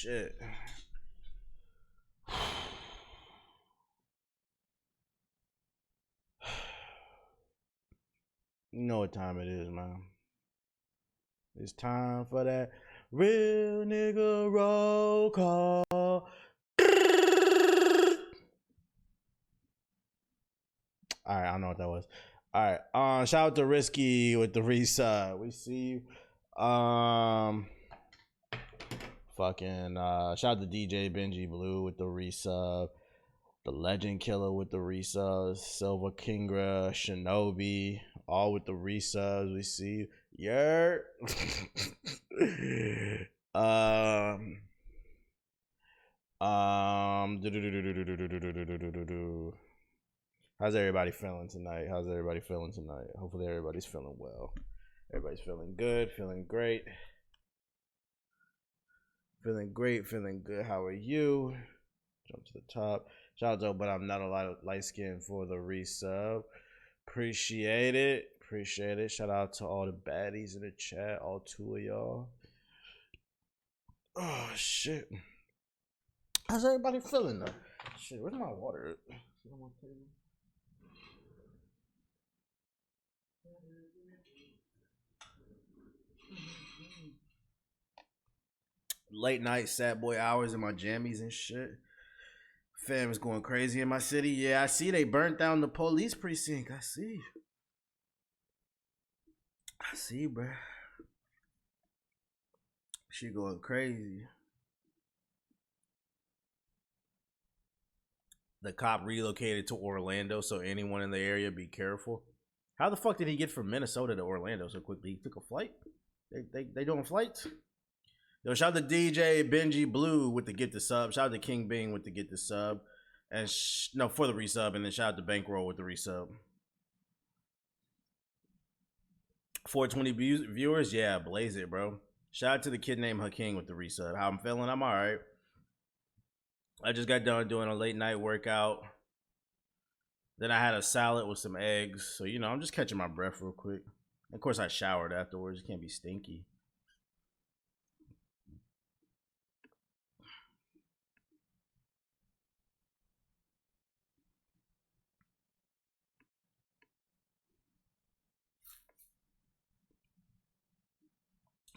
shit. You know what time it is, man. It's time for that real nigga roll call. All right, I don't know what that was. All right, shout out to Risky with the resub. We see you. Fucking shout out to DJ Benji Blue with the resub. The Legend Killer with the resubs. Silver Kingra, Shinobi, all with the resubs. We see you. Yeah. How's everybody feeling tonight? Hopefully everybody's feeling well. Everybody's feeling good, feeling great. Feeling great, feeling good. How are you? Jump to the top. Shout out to, but I'm not a lot of light skin for the resub. Appreciate it. Shout out to all the baddies in the chat, all 2 of y'all. Oh shit. How's everybody feeling though? Shit, where's my water? Late night sad boy hours in my jammies and shit. Fam is going crazy in my city. Yeah, I see they burnt down the police precinct. I see, bruh. She going crazy. The cop relocated to Orlando, so anyone in the area be careful. How the fuck did he get from Minnesota to Orlando so quickly? He took a flight? They doing flights? Yo, shout out to DJ Benji Blue with the get the sub. Shout out to King Bing with the get the sub. And no, for the resub. And then shout out to Bankroll with the resub. 420 viewers? Yeah, blaze it, bro. Shout out to the kid named Hakeem with the resub. How I'm feeling? I'm alright. I just got done doing a late night workout. Then I had a salad with some eggs. So, you know, I'm just catching my breath real quick. Of course, I showered afterwards. It can't be stinky.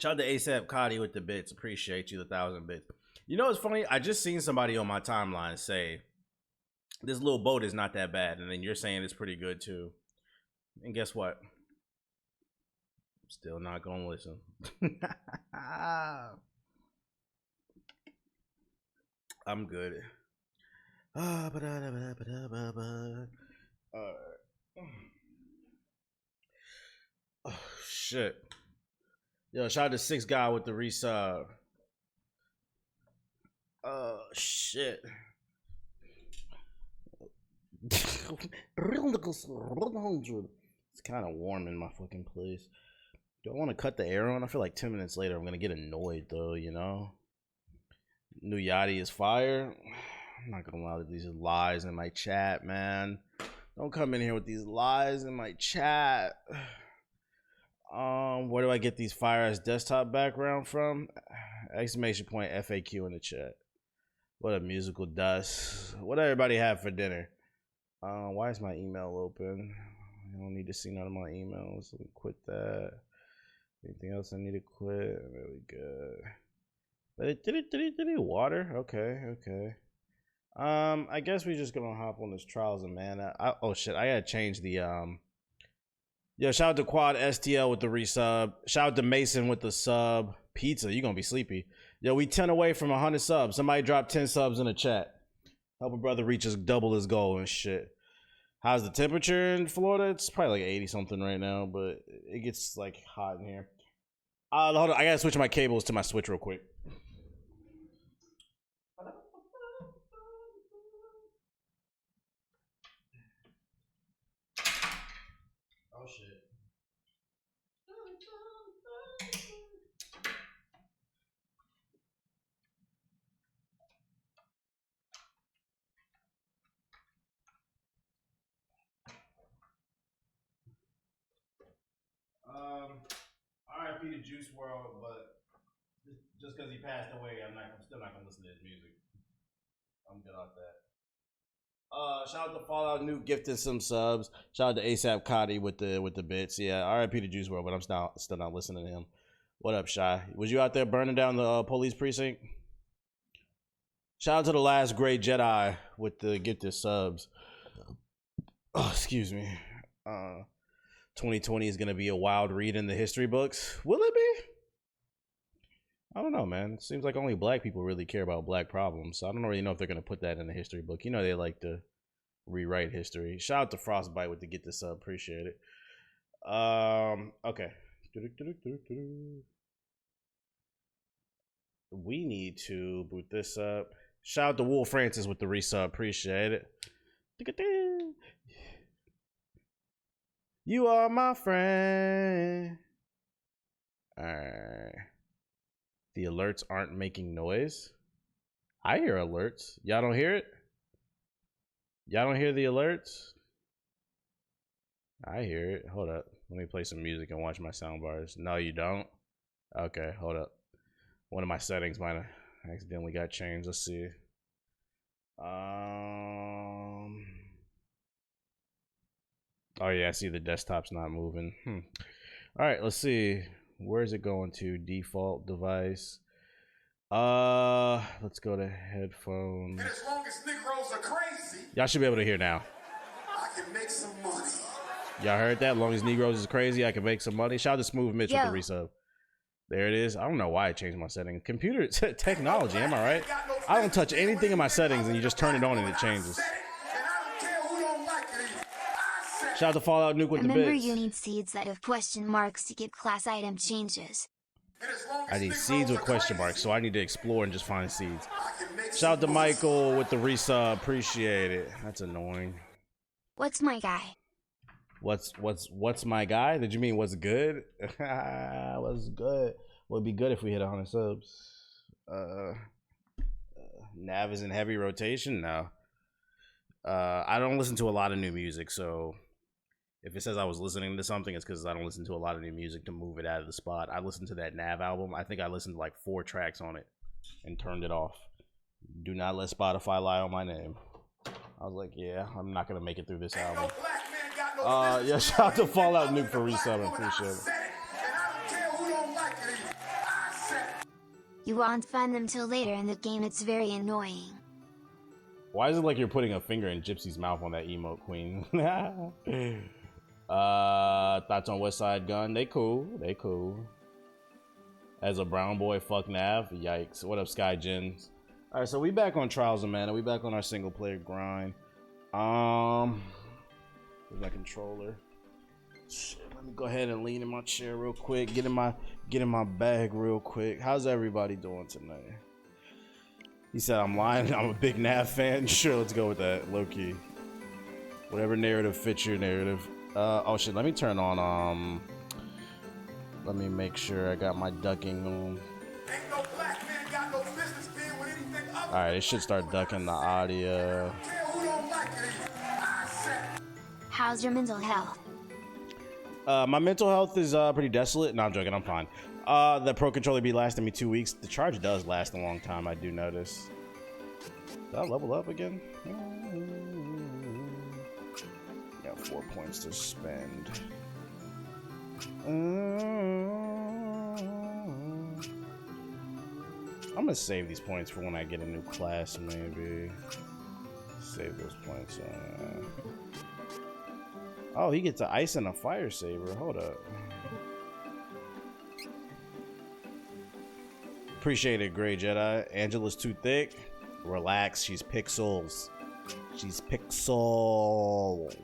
Shout out to ASAP Cotty with the bits. Appreciate you, 1,000 bits. You know what's funny? I just seen somebody on my timeline say, this little boat is not that bad. And then you're saying it's pretty good too. And guess what? I'm still not going to listen. I'm good. Oh, shit. Yo, shout out to 6 Guy with the resub. Oh, shit. It's kind of warm in my fucking place. Do I want to cut the air on? I feel like 10 minutes later I'm going to get annoyed though, you know? New Yachty is fire. I'm not going to allow these lies in my chat, man. Don't come in here with these lies in my chat. Where do I get these fire ass desktop background from? Exclamation point FAQ in the chat. What a musical dust. What do everybody have for dinner? Why is my email open? I don't need to see none of my emails. Let me quit that. Anything else I need to quit? Really good. Did it water? Okay. I guess we just gonna hop on this Trials of Mana. Oh shit, I gotta change the Yo, shout out to Quad STL with the resub. Shout out to Mason with the sub. Pizza, you gonna be sleepy. Yo, we 10 away from 100 subs. Somebody drop 10 subs in the chat. Help a brother reach double his goal and shit. How's the temperature in Florida? It's probably like 80 something right now, but it gets like hot in here. Hold on, I gotta switch my cables to my Switch real quick. Oh shit. RIP to Juice WRLD, but Just because he passed away, I'm still not gonna listen to his music. I'm good off that. Shout out to Fallout New gifting some subs. Shout out to ASAP Cotty with the bits. Yeah, RIP to Juice WRLD, but I'm still not listening to him. What up, Shy? Was you out there burning down the police precinct? Shout out to the last great Jedi with the gifted subs. Oh, excuse me. 2020 is gonna be a wild read in the history books. Will it be? I don't know, man. It seems like only black people really care about black problems. So I don't really know if they're gonna put that in the history book. You know they like to rewrite history. Shout out to Frostbite with the get this up. Appreciate it. Okay. We need to boot this up. Shout out to Wolf Francis with the resub. Appreciate it. You are my friend. Alright. The alerts aren't making noise. I hear alerts. Y'all don't hear it? Y'all don't hear the alerts? I hear it. Hold up. Let me play some music and watch my sound bars. No, you don't? Okay, hold up. One of my settings might have accidentally got changed. Let's see. Oh yeah, I see the desktop's not moving. All right, let's see. Where is it going to? Default device. Let's go to headphones. And as long as Negroes are crazy, y'all should be able to hear now. I can make some money. Y'all heard that? As long as Negroes is crazy, I can make some money. Shout out to Smooth Mitch with the resub. There it is. I don't know why I changed my settings. Computer technology, am I right? I don't touch anything in my settings and you just turn it on and it changes. Shout out to Fallout Nuke with the bits. Remember, you need seeds that have question marks to get class item changes. I need seeds with question marks, so I need to explore and just find seeds. Shout out to Michael with the resub. Appreciate it. That's annoying. What's my guy? What's my guy? Did you mean what's good? What's good? Well, it'd be good if we hit 100 subs. Nav is in heavy rotation now. I don't listen to a lot of new music, so if it says I was listening to something, it's because I don't listen to a lot of new music to move it out of the spot. I listened to that Nav album. I think I listened to like 4 tracks on it and turned it off. Do not let Spotify lie on my name. I was like, yeah, I'm not gonna make it through this album. Yeah, shout out to Fallout Nuke for resubbing. Appreciate it. You won't find them till later in the game. It's very annoying. Why is it like you're putting a finger in Gypsy's mouth on that emote, Queen? Thoughts on West Side Gun? They cool. They cool. As a brown boy, fuck Nav. Yikes. What up, Sky Jins? All right, so we back on Trials of Mana. We back on our single player grind. With my controller. Shit, let me go ahead and lean in my chair real quick. Get in my bag real quick. How's everybody doing tonight? He said I'm lying. I'm a big Nav fan. Sure, let's go with that. Low key. Whatever narrative fits your narrative. Oh shit. Let me turn on. Let me make sure I got my ducking on. All right, it should start ducking the audio. How's your mental health? My mental health is pretty desolate. No, I'm joking. I'm fine. The Pro Controller be lasting me 2 weeks. The charge does last a long time. I do notice. Did I level up again? Got 4 points to spend. I'm gonna save these points for when I get a new class, maybe. Save those points. Oh, he gets an ice and a fire saber. Hold up. Appreciate it, Gray Jedi. Angela's too thick. Relax, she's pixels. She's pixels.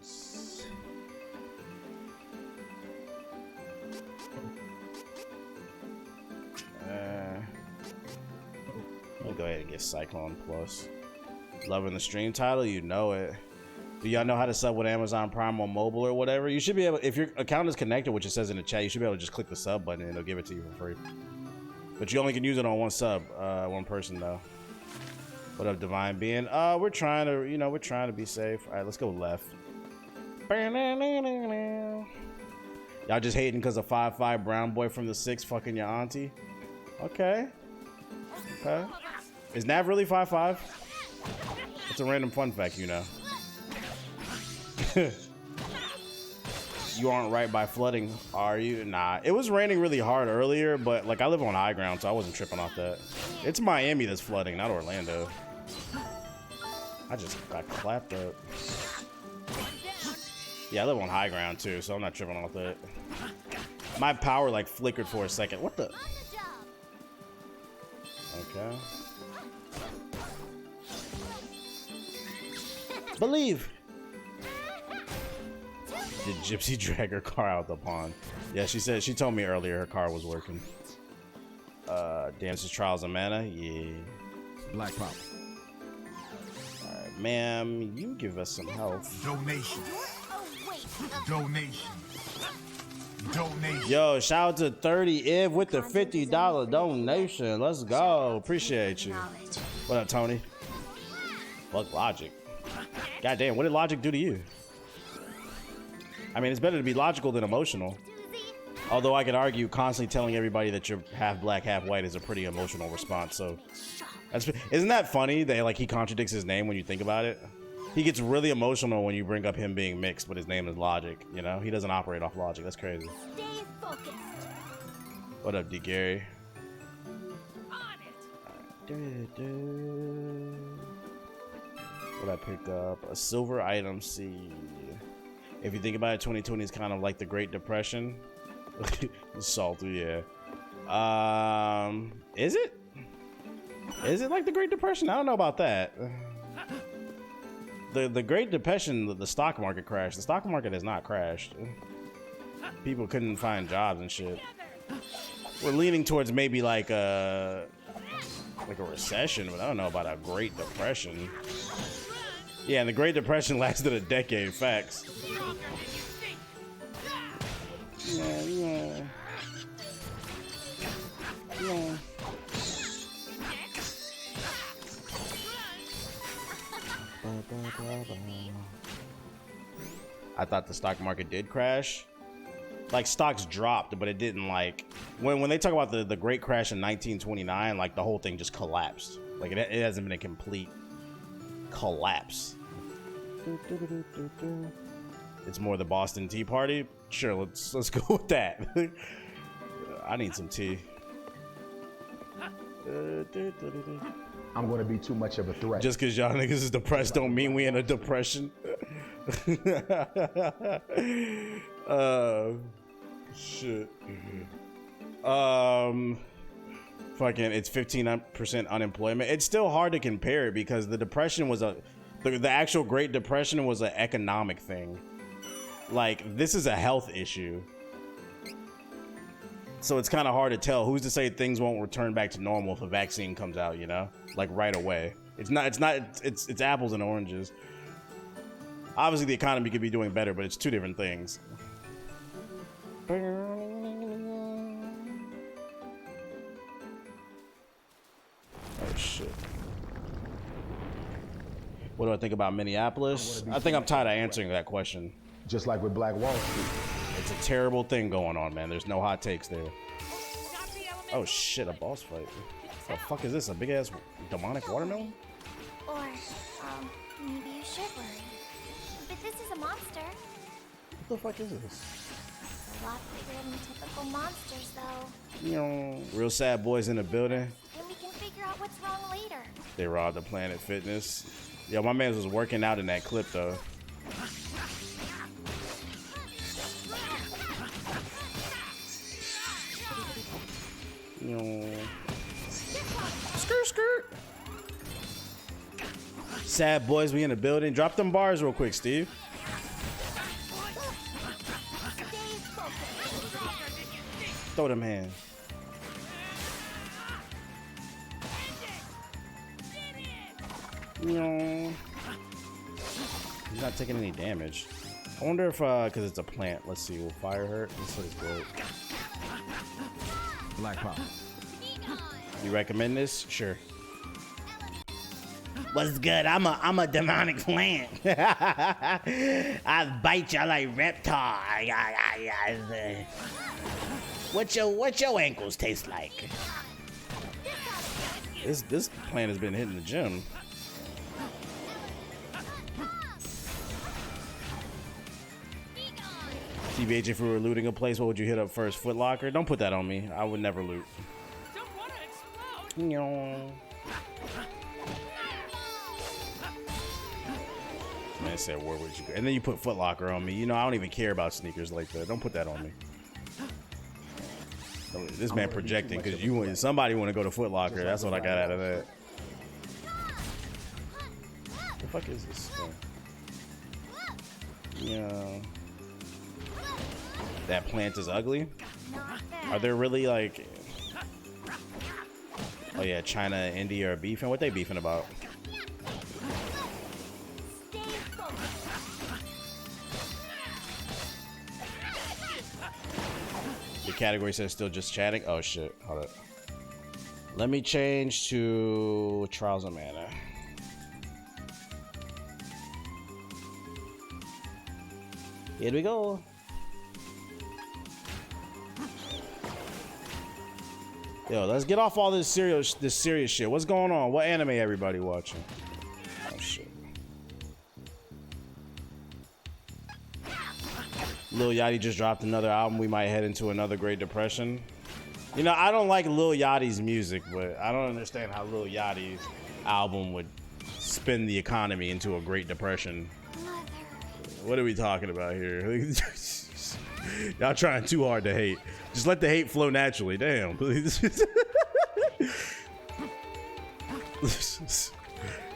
I'll go ahead and get Cyclone Plus. Loving the stream title, you know it. Do y'all know how to sub with Amazon Prime on mobile or whatever? You should be able, if your account is connected, which it says in the chat, you should be able to just click the sub button and it'll give it to you for free. But you only can use it on one sub, one person though. What up, Divine Being? We're trying to, you know, we're trying to be safe. All right, let's go left. Y'all just hating because of 5'5" brown boy from the 6 fucking your auntie? Okay. Okay. Is Nav really 5'5"? It's a random fun fact, you know. You aren't right by flooding, are you? Nah. It was raining really hard earlier, but like I live on high ground, so I wasn't tripping off that. It's Miami that's flooding, not Orlando. I just got clapped up. Yeah, I live on high ground too, so I'm not tripping off that. My power like flickered for a second. What the? Okay. Believe. Did Gypsy drag her car out the pond? Yeah, she told me earlier her car was working. Dances Trials of Mana, yeah. Black Pop. Alright, ma'am, you give us some help. Donation. Donation. Donation. Yo, shout out to 30 Iv with the $50 donation. Let's go. Appreciate you. What up, Tony? Fuck Logic. Goddamn, what did Logic do to you? I mean, it's better to be logical than emotional. Although I could argue constantly telling everybody that you're half black, half white is a pretty emotional response. So, isn't that funny that like he contradicts his name when you think about it? He gets really emotional when you bring up him being mixed, but his name is Logic. You know, he doesn't operate off logic. That's crazy. Stay focused. What up, D. Gary? What I pick up? A silver item seed. If you think about it, 2020 is kind of like the Great Depression. Salty, yeah. Is it? Is it like the Great Depression? I don't know about that. The Great Depression, the stock market crashed. The stock market has not crashed. People couldn't find jobs and shit. We're leaning towards maybe like a recession, but I don't know about a Great Depression. Yeah, and the Great Depression lasted a decade. Facts. Yeah. I thought the stock market did crash. Like stocks dropped, but it didn't like when they talk about the great crash in 1929, like the whole thing just collapsed. Like it hasn't been a complete collapse. It's more the Boston Tea Party. Sure, let's go with that. I need some tea. I'm gonna be too much of a threat. Just because y'all niggas is depressed don't mean we in a depression. Shit. Fucking, it's 15% unemployment. It's still hard to compare it because the depression was the actual Great Depression was an economic thing. Like, this is a health issue. So it's kind of hard to tell. Who's to say things won't return back to normal if a vaccine comes out, you know? Like right away. It's apples and oranges. Obviously the economy could be doing better, but it's two different things. Oh shit. What do I think about Minneapolis? I think I'm tired of answering that question. Just like with Black Wall Street. It's a terrible thing going on, man. There's no hot takes there. Oh shit, a boss fight. What the fuck is this? A big ass demonic watermelon? Or, maybe you should worry. But this is a monster. What the fuck is this? It's a lot bigger than typical monsters, though. You know, real sad boys in the building. And we can figure out what's wrong later. They robbed the Planet Fitness. Yo, my man was working out in that clip, though. You know. Skirt, skirt. Sad boys, we in the building. Drop them bars real quick, Steve. Throw them hands. No. He's not taking any damage. I wonder if, because it's a plant. Let's see, will fire hurt? This is good. Black Pop. You recommend this? Sure. What's good? I'm a demonic plant. I bite you like reptile. What your ankles taste like? This plan has been hitting the gym. TBH, if we were looting a place, what would you hit up first? Foot Locker? Don't put that on me. I would never loot. No. Man said, where would you go? And then you put Foot Locker on me. You know, I don't even care about sneakers like that. Don't put that on me. This man projecting because somebody want to go to Foot Locker. That's what I got out of that. What the fuck is this? Yeah. That plant is ugly? Are there really like... Oh yeah, China and India are beefing? What they beefing about? The category says still just chatting? Oh shit, hold up. Let me change to Trials of Mana. Here we go. Yo, let's get off all this serious shit. What's going on? What anime everybody watching? Oh shit. Lil Yachty just dropped another album. We might head into another Great Depression. You know, I don't like Lil Yachty's music, but I don't understand how Lil Yachty's album would spin the economy into a Great Depression. What are we talking about here? Y'all trying too hard to hate. Just let the hate flow naturally. Damn, please.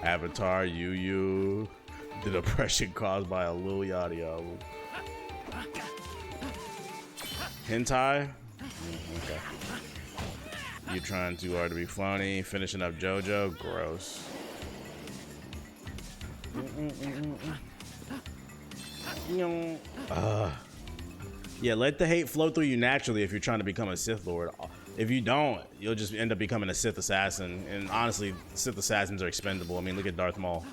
Avatar, you. The depression caused by a Lil Yachty album. Hentai? Okay. You trying too hard to be funny. Finishing up JoJo? Gross. Yeah, let the hate flow through you naturally if you're trying to become a Sith Lord. If you don't, you'll just end up becoming a Sith assassin. And honestly, Sith assassins are expendable. I mean, look at Darth Maul.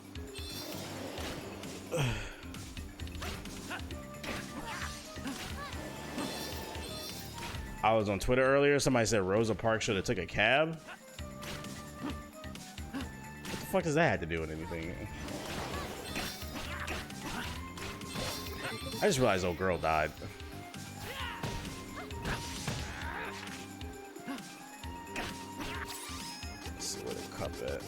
I was on Twitter earlier. Somebody said Rosa Parks should have took a cab. What the fuck does that have to do with anything? I just realized old girl died. Let's see where the cup at.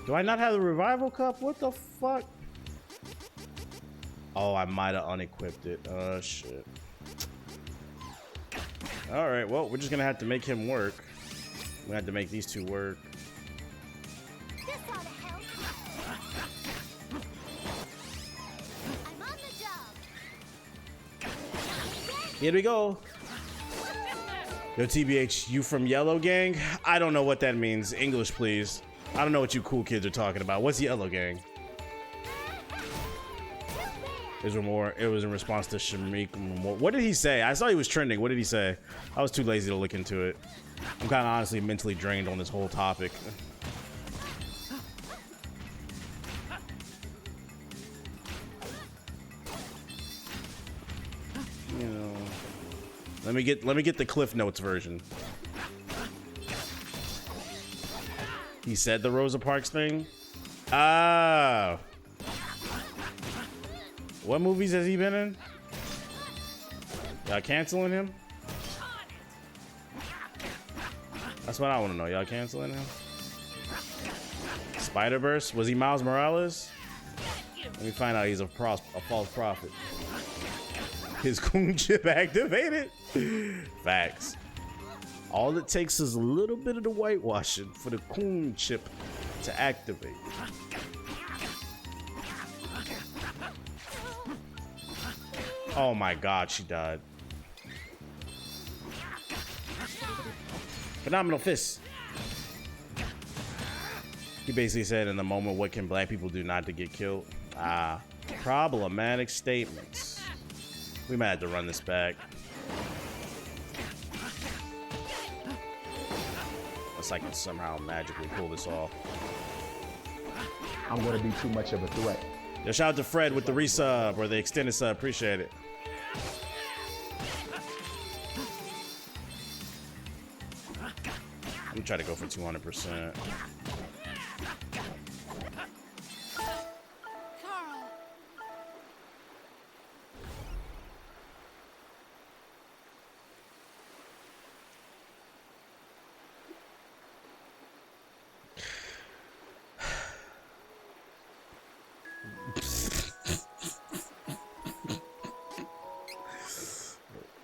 Do I not have the revival cup? What the fuck? Oh, I might have unequipped it. Oh shit. All right, well, we're just gonna have to make him work. We have to make these two work. Here we go. Yo, TBH, you from Yellow Gang? I don't know what that means. English, please. I don't know what you cool kids are talking about. What's Yellow Gang? It was in response to Shamik. What did he say? I saw he was trending. What did he say? I was too lazy to look into it. I'm kind of honestly mentally drained on this whole topic. You know, let me get the Cliff Notes version. He said the Rosa Parks thing. Ah. What movies has he been in? Y'all canceling him? That's what I want to know. Y'all canceling him? Spider-Verse? Was he Miles Morales? Let me find out he's a false prophet. His coon chip activated? Facts. All it takes is a little bit of the whitewashing for the coon chip to activate. Oh my god, she died. Phenomenal fist. He basically said in the moment, what can black people do not to get killed? Ah, problematic statements. We might have to run this back. Unless I can somehow magically pull this off. I'm going to be too much of a threat. Yo, shout out to Fred with the resub or the extended sub. Appreciate it. I'm gonna try to go for 200%.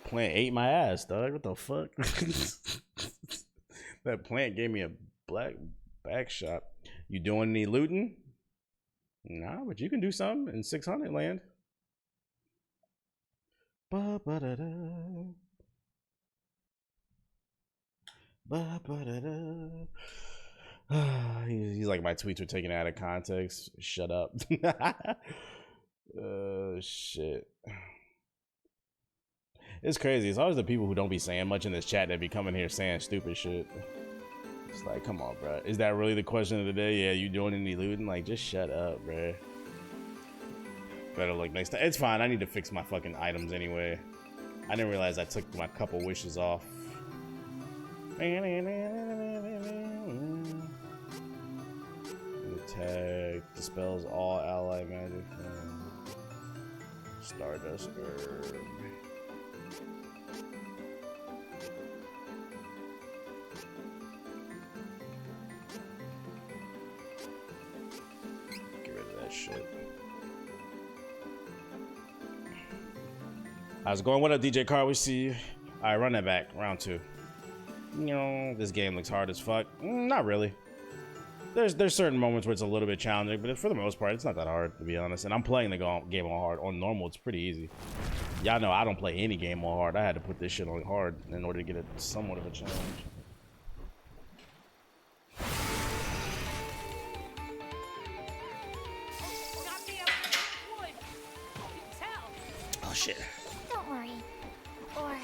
Plant ate my ass, dog. What the fuck? That plant gave me a black back shot. You doing any looting? Nah, but you can do something in 600 land. Ba-ba-da-da. Ba-ba-da-da. He's like, my tweets are taken out of context. Shut up. Shit. It's crazy. It's always the people who don't be saying much in this chat that be coming here saying stupid shit. It's like, come on, bro. Is that really the question of the day? Yeah, you doing any looting? Like, just shut up, bro. Better look next time. It's fine. I need to fix my fucking items anyway. I didn't realize I took my couple wishes off. Tag dispels all ally magic. Stardust herb. Get rid of that shit. How's it going? What up, DJ Car? We see you. All right, run that back. Round 2. You know, this game looks hard as fuck. Not really. There's certain moments where it's a little bit challenging, but for the most part, it's not that hard, to be honest. And I'm playing the game on hard. On normal, it's pretty easy. Y'all know I don't play any game on hard. I had to put this shit on hard in order to get it somewhat of a challenge. Oh, shit. Don't worry. Or,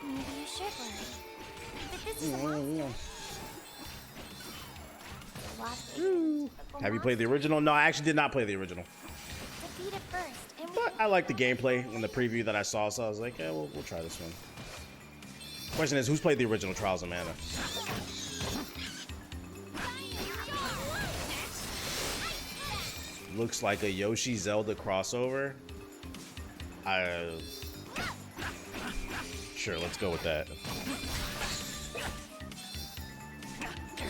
maybe you should worry. But this is a monster. Have you played the original? No, I actually did not play the original. Defeat it first, and But I like the gameplay in the preview that I saw, so I was like, yeah, we'll try this one. Question is, who's played the original Trials of Mana? Looks like a Yoshi Zelda crossover. Sure, let's go with that.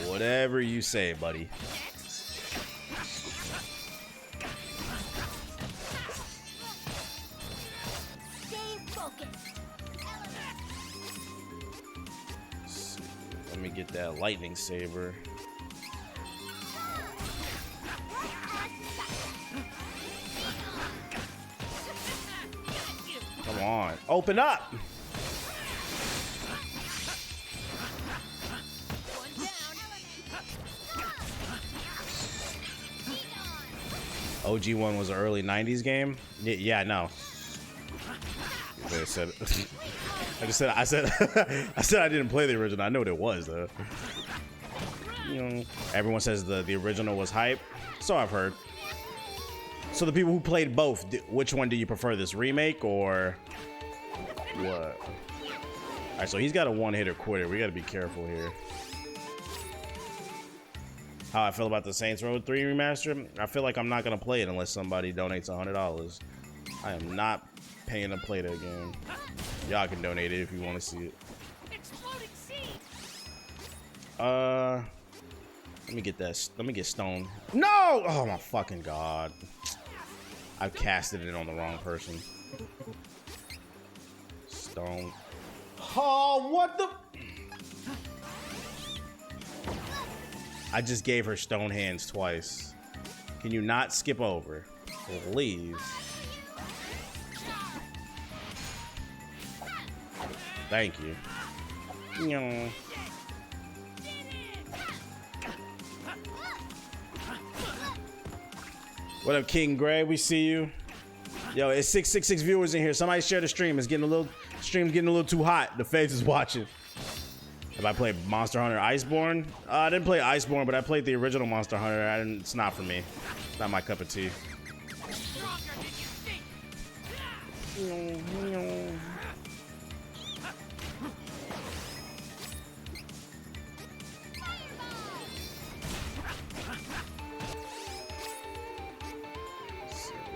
Whatever you say, buddy. Let me get that lightning saber. Come on, open up! OG one was an early 90s game. Yeah, no. I said I said I didn't play the original. I know what it was though. You know, everyone says the original was hype. So I've heard. So the people who played both, which one do you prefer, this remake or what? All right, so he's got a one-hitter quitter. We got to be careful here. How I feel about the Saints Row 3 remaster? I feel like I'm not gonna play it unless somebody donates $100. I am not paying to play that game. Y'all can donate it if you want to see it. Let me get that. Let me get stoned. No! Oh my fucking god! I've casted it on the wrong person. Stone. Oh, what the? I just gave her stone hands twice. Can you not skip over? Please. Thank you. No. What up, King Gray? We see you. Yo, it's 666 viewers in here. Somebody share the stream. It's getting a little. Stream's getting a little too hot. The face is watching. Have I played Monster Hunter Iceborne? I didn't play Iceborne, but I played the original Monster Hunter. It's not for me. It's not my cup of tea.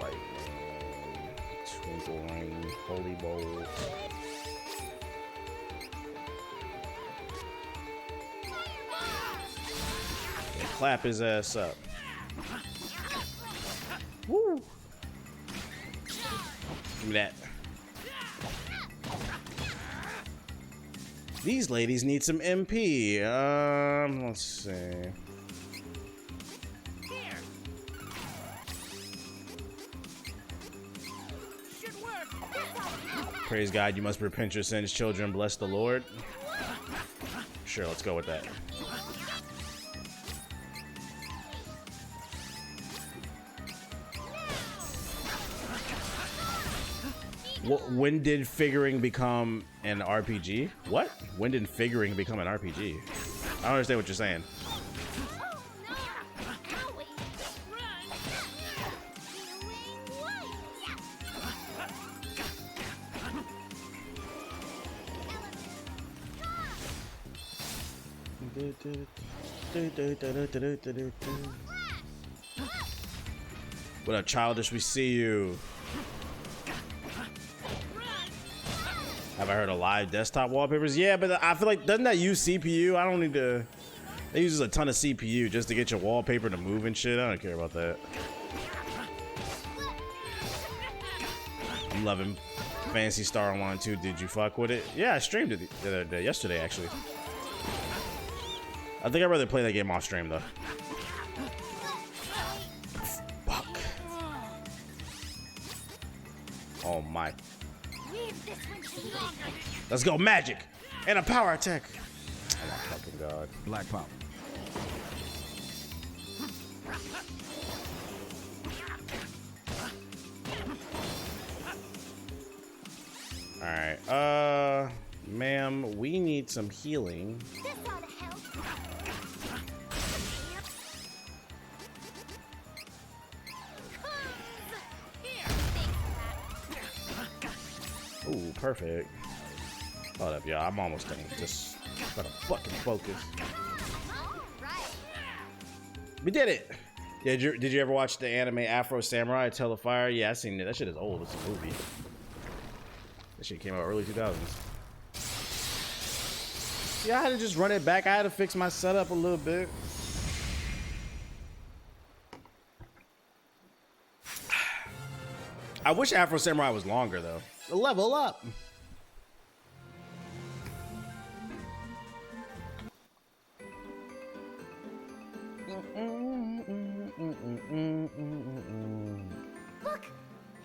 lightning, twinkle rain, holy bolt. And clap his ass up. Woo! Give me that. These ladies need some MP. Let's see. Praise God, you must repent your sins, children. Bless the Lord. Sure, let's go with that. When did figuring become an RPG? What? When did figuring become an RPG? I don't understand what you're saying. What up, Childish? We see you. Have I heard of live desktop wallpapers? Yeah, but I feel like, doesn't that use CPU? I don't need to. It uses a ton of CPU just to get your wallpaper to move and shit. I don't care about that. I'm loving Phantasy Star Online 2. Did you fuck with it? Yeah, I streamed it the other day, yesterday actually. I think I'd rather play that game off stream though. Fuck. Oh my. Let's go, magic and a power attack. Oh my fucking god. Black power. All right. Ma'am, we need some healing. This ought to help. Ooh, perfect. Hold up, y'all. I'm almost done. Just gotta fucking focus. We did it. Did you ever watch the anime Afro Samurai Tale of Fire? Yeah, I seen it. That shit is old. It's a movie. That shit came out early 2000s. Yeah, I had to just run it back. I had to fix my setup a little bit. I wish Afro Samurai was longer though. Level up. Look,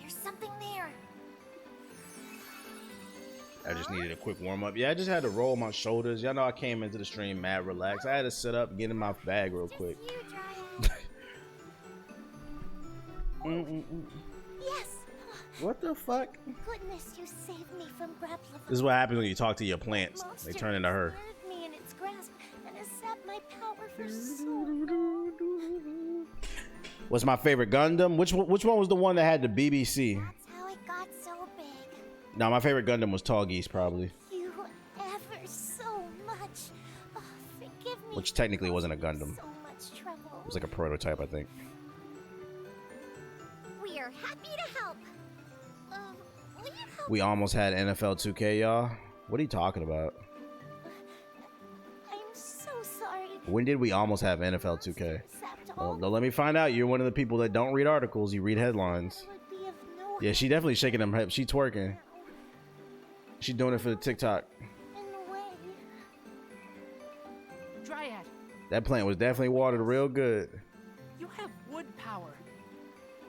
there's something there. I just needed a quick warm up. Yeah, I just had to roll my shoulders. Y'all know I came into the stream mad relaxed. I had to sit up, get in my bag real quick. Yes. What the fuck? Goodness, you saved me from grappling. This is what happens when you talk to your plants. They turn into her. Me in its grasp and has sapped my power for so long. What's my favorite Gundam? Which one was the one that had the BBC? That's how it got so big. No, my favorite Gundam was Tall Geese, probably. You ever so much. Oh, forgive me. Which technically wasn't a Gundam. So much trouble. It was like a prototype, I think. We are happy to help. Will you help? We almost had NFL 2K, y'all. What are you talking about? I'm so sorry. When did we almost have NFL 2K? Sapped Well, all no, let me find out. You're one of the people that don't read articles. You read headlines. would be of no Yeah, she definitely shaking them hips. She twerking. She doing it for the TikTok. in the way. Dryad, That plant was definitely watered real good. you have wood power.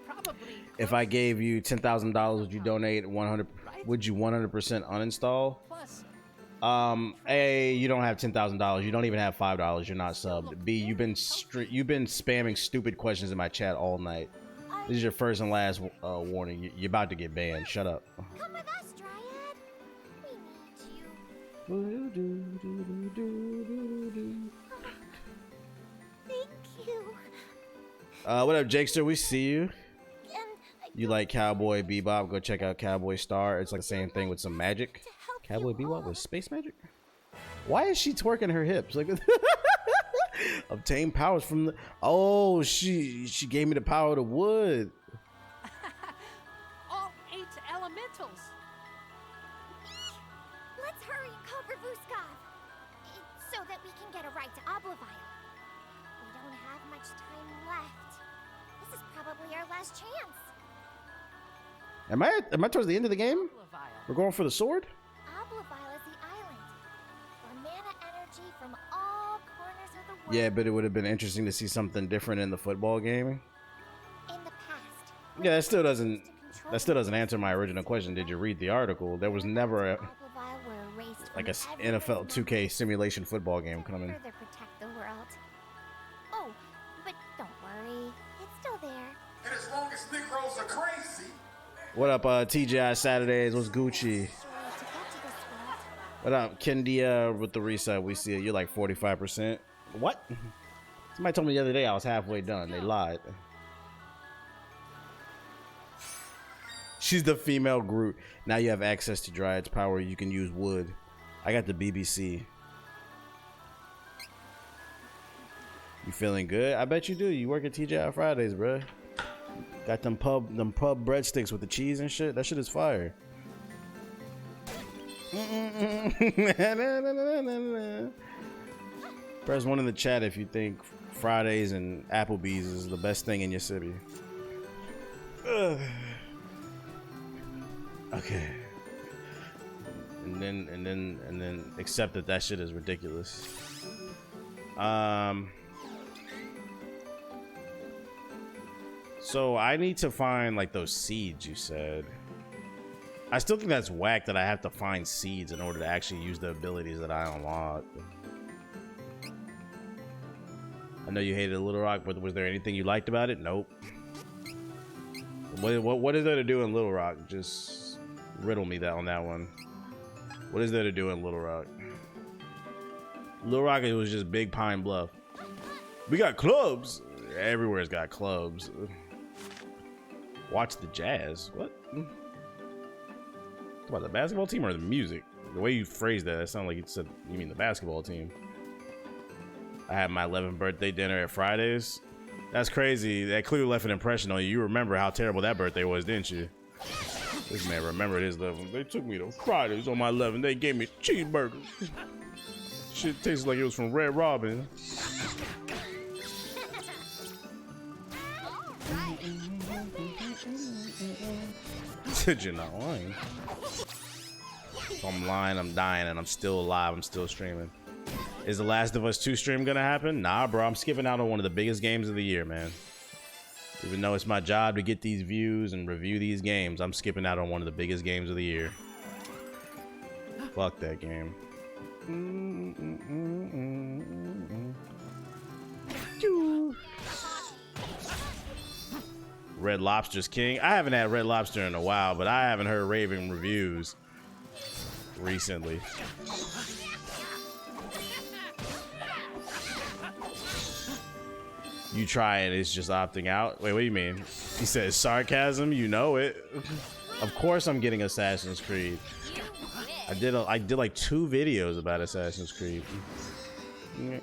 Probably. If I gave you $10,000, would you donate 100? Would you 100% uninstall? Plus, A, you don't have $10,000. You don't even have $5. You're not subbed. B, you've been spamming stupid questions in my chat all night. This is your first and last warning. You're about to get banned. Shut up. Come with us, Dryad. We need you. Thank you. What up, Jakester? We see you. And You like Cowboy Bebop? Go check out Cowboy Star. It's like the same thing with some magic. to help Cowboy you Bebop all. with space magic? Why is she twerking her hips? Like obtain powers from the. Oh, she gave me the power of the wood. elementals. Let's hurry, Cobra Vuskov, so that we can get a ride to Oblivion. We don't have much time left. This is probably our last chance. Am I towards the end of the game? Oblivion. We're going for the sword? Oblivion is the island where mana energy from all corners of the world. Yeah, but it would have been interesting to see something different in the football game. In the past. Yeah, that still doesn't answer my original question. Did you read the article? There was never a like a NFL 2K simulation football game coming. Further protect the world. Oh, but don't worry, it's still there. And as long as Negroes are crazy. What up, TGI Saturdays? What's Gucci? Sure, to get to this world. What up, Kendia? With the reset, we see it. You're like 45%. What? Somebody told me the other day I was halfway done. They lied. She's the female Groot. Now you have access to Dryad's power. You can use wood. I got the BBC. You feeling good? I bet you do. You work at TGI Fridays, bruh. Got them pub breadsticks with the cheese and shit. That shit is fire. Press 1 in the chat if you think Fridays and Applebee's is the best thing in your city. Ugh. Okay. And then accept that shit is ridiculous. So I need to find like those seeds you said. I still think that's whack that I have to find seeds in order to actually use the abilities that I unlocked. I know you hated Little Rock, but was there anything you liked about it? Nope. What is there to do in Little Rock? Just riddle me that on that one. What is there to do in Little Rock? Little Rock, it was just Big Pine Bluff. We got clubs. Everywhere's got clubs. Watch the Jazz. What? About the basketball team or the music? The way you phrased that, it sounded like you said you mean the basketball team. I had my 11th birthday dinner at Fridays. That's crazy. That clearly left an impression on you. You remember how terrible that birthday was, didn't you? This man remembered his 11th. They took me to Fridays on my 11th. They gave me cheeseburgers. Shit tastes like it was from Red Robin. Did you not lying? If I'm lying, I'm dying, and I'm still alive. I'm still streaming. Is The Last of Us 2 stream gonna happen? Nah, bro. I'm skipping out on one of the biggest games of the year, man. Even though it's my job to get these views and review these games, I'm skipping out on one of the biggest games of the year. Fuck that game. Red Lobster's king. I haven't had Red Lobster in a while, but I haven't heard raving reviews recently. You try it, it's just opting out. Wait, what do you mean? He says sarcasm. You know it. Of course, I'm getting Assassin's Creed. I did like 2 videos about Assassin's Creed,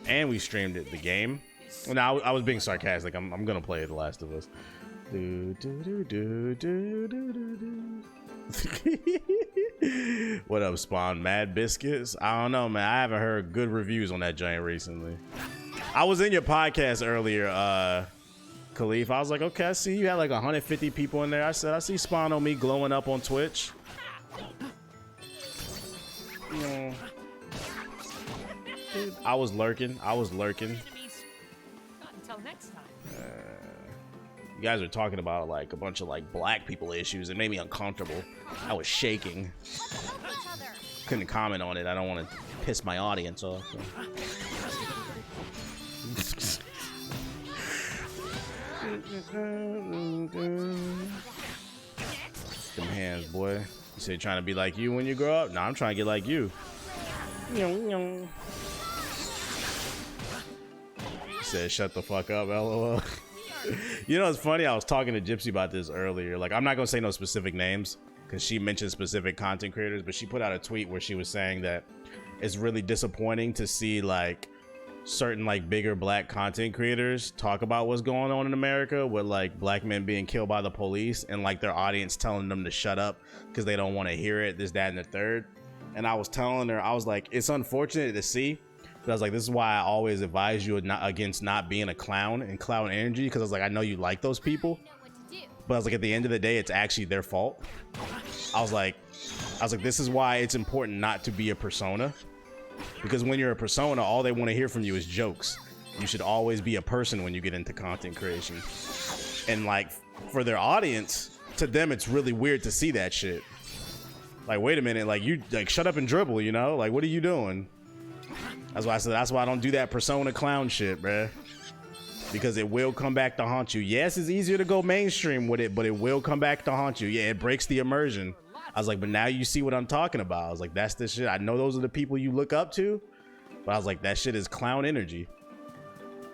and we streamed it. The game. Well, now I was being sarcastic. I'm gonna play The Last of Us. What up, Spawn? Mad Biscuits? I don't know, man. I haven't heard good reviews on that giant recently. I was in your podcast earlier, Khalif. I was like, okay, I see you had like 150 people in there. I said, I see Spawn on me glowing up on Twitch. You know, I was lurking. Not until next time. You guys were talking about like a bunch of like black people issues. It made me uncomfortable. I was shaking. Couldn't comment on it. I don't want to piss my audience off. Them hands, boy. You say you're trying to be like you when you grow up? No, I'm trying to get like you. He said, shut the fuck up, LOL. You know, it's funny. I was talking to Gypsy about this earlier. Like, I'm not going to say no specific names because she mentioned specific content creators, but she put out a tweet where she was saying that it's really disappointing to see like certain like bigger black content creators talk about what's going on in America with like black men being killed by the police and like their audience telling them to shut up because they don't want to hear it, this, that, and the third. And I was telling her, I was like, it's unfortunate to see, but I was like, this is why I always advise you against not being a clown and clown energy, because I was like, I know you like those people, but I was like, at the end of the day, it's actually their fault. I was like, this is why it's important not to be a persona, because when you're a persona, all they want to hear from you is jokes. You should always be a person when you get into content creation. And like for their audience, to them, it's really weird to see that shit. Like, wait a minute, like you like shut up and dribble, you know? Like, what are you doing? That's why I said that's why I don't do that persona clown shit, bruh. Because it will come back to haunt you. Yes, it's easier to go mainstream with it, but it will come back to haunt you. Yeah, it breaks the immersion. I was like, but now you see what I'm talking about. I was like, that's the shit. I know those are the people you look up to, but I was like, that shit is clown energy.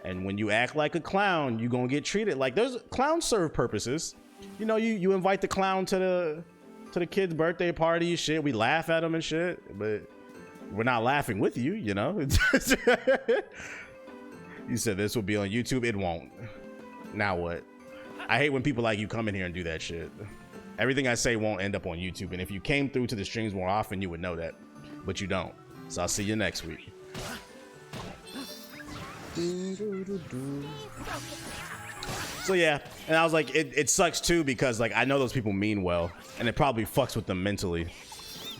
And when you act like a clown, you're gonna get treated like there's clowns serve purposes. You know, you invite the clown to the kid's birthday party, shit. We laugh at them and shit, but we're not laughing with you, you know? You said this will be on YouTube. It won't. Now what? I hate when people like you come in here and do that shit. Everything I say won't end up on YouTube. And if you came through to the streams more often, you would know that. But you don't. So I'll see you next week. So yeah, and I was like, it sucks too, because like I know those people mean well, and it probably fucks with them mentally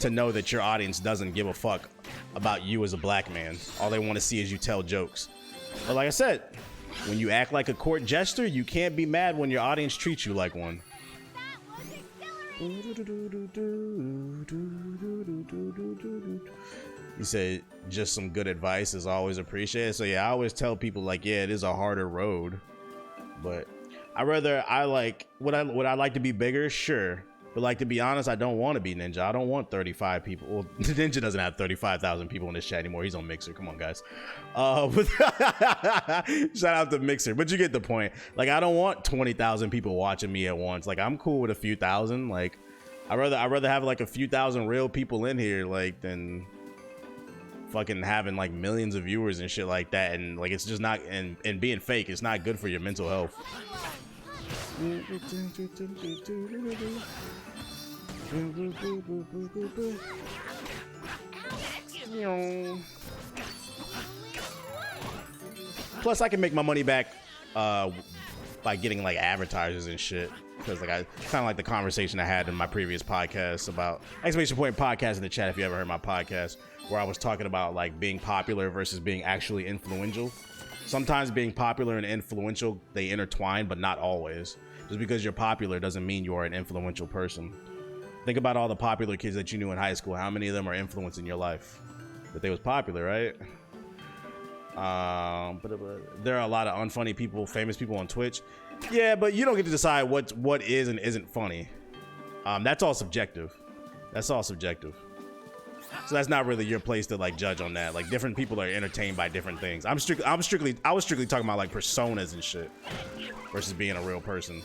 to know that your audience doesn't give a fuck about you as a black man. All they want to see is you tell jokes. But like I said, when you act like a court jester, you can't be mad when your audience treats you like one. You said just some good advice is always appreciated. So yeah, I always tell people like, yeah, it is a harder road, but I like would I like to be bigger? Sure. But like, to be honest, I don't want to be Ninja. I don't want 35 people. Well, Ninja doesn't have 35,000 people in this chat anymore. He's on Mixer. Come on, guys. Shout out to Mixer. But you get the point. Like, I don't want 20,000 people watching me at once. Like, I'm cool with a few thousand. Like, I'd rather have like a few thousand real people in here, like, than fucking having like millions of viewers and shit like that. And like, it's just not, and being fake, it's not good for your mental health. Plus, I can make my money back by getting like advertisers and shit. Because like I kind of like the conversation I had in my previous podcast about exclamation point podcast in the chat. If you ever heard my podcast, where I was talking about like being popular versus being actually influential. Sometimes being popular and influential, they intertwine, but not always. Just because you're popular doesn't mean you are an influential person. Think about all the popular kids that you knew in high school. How many of them are influencing your life? That they was popular, right? But there are a lot of unfunny people, famous people on Twitch. Yeah, but you don't get to decide what is and isn't funny. That's all subjective. That's all subjective. So that's not really your place to like judge on that. Like, different people are entertained by different things. I was strictly talking about like personas and shit versus being a real person.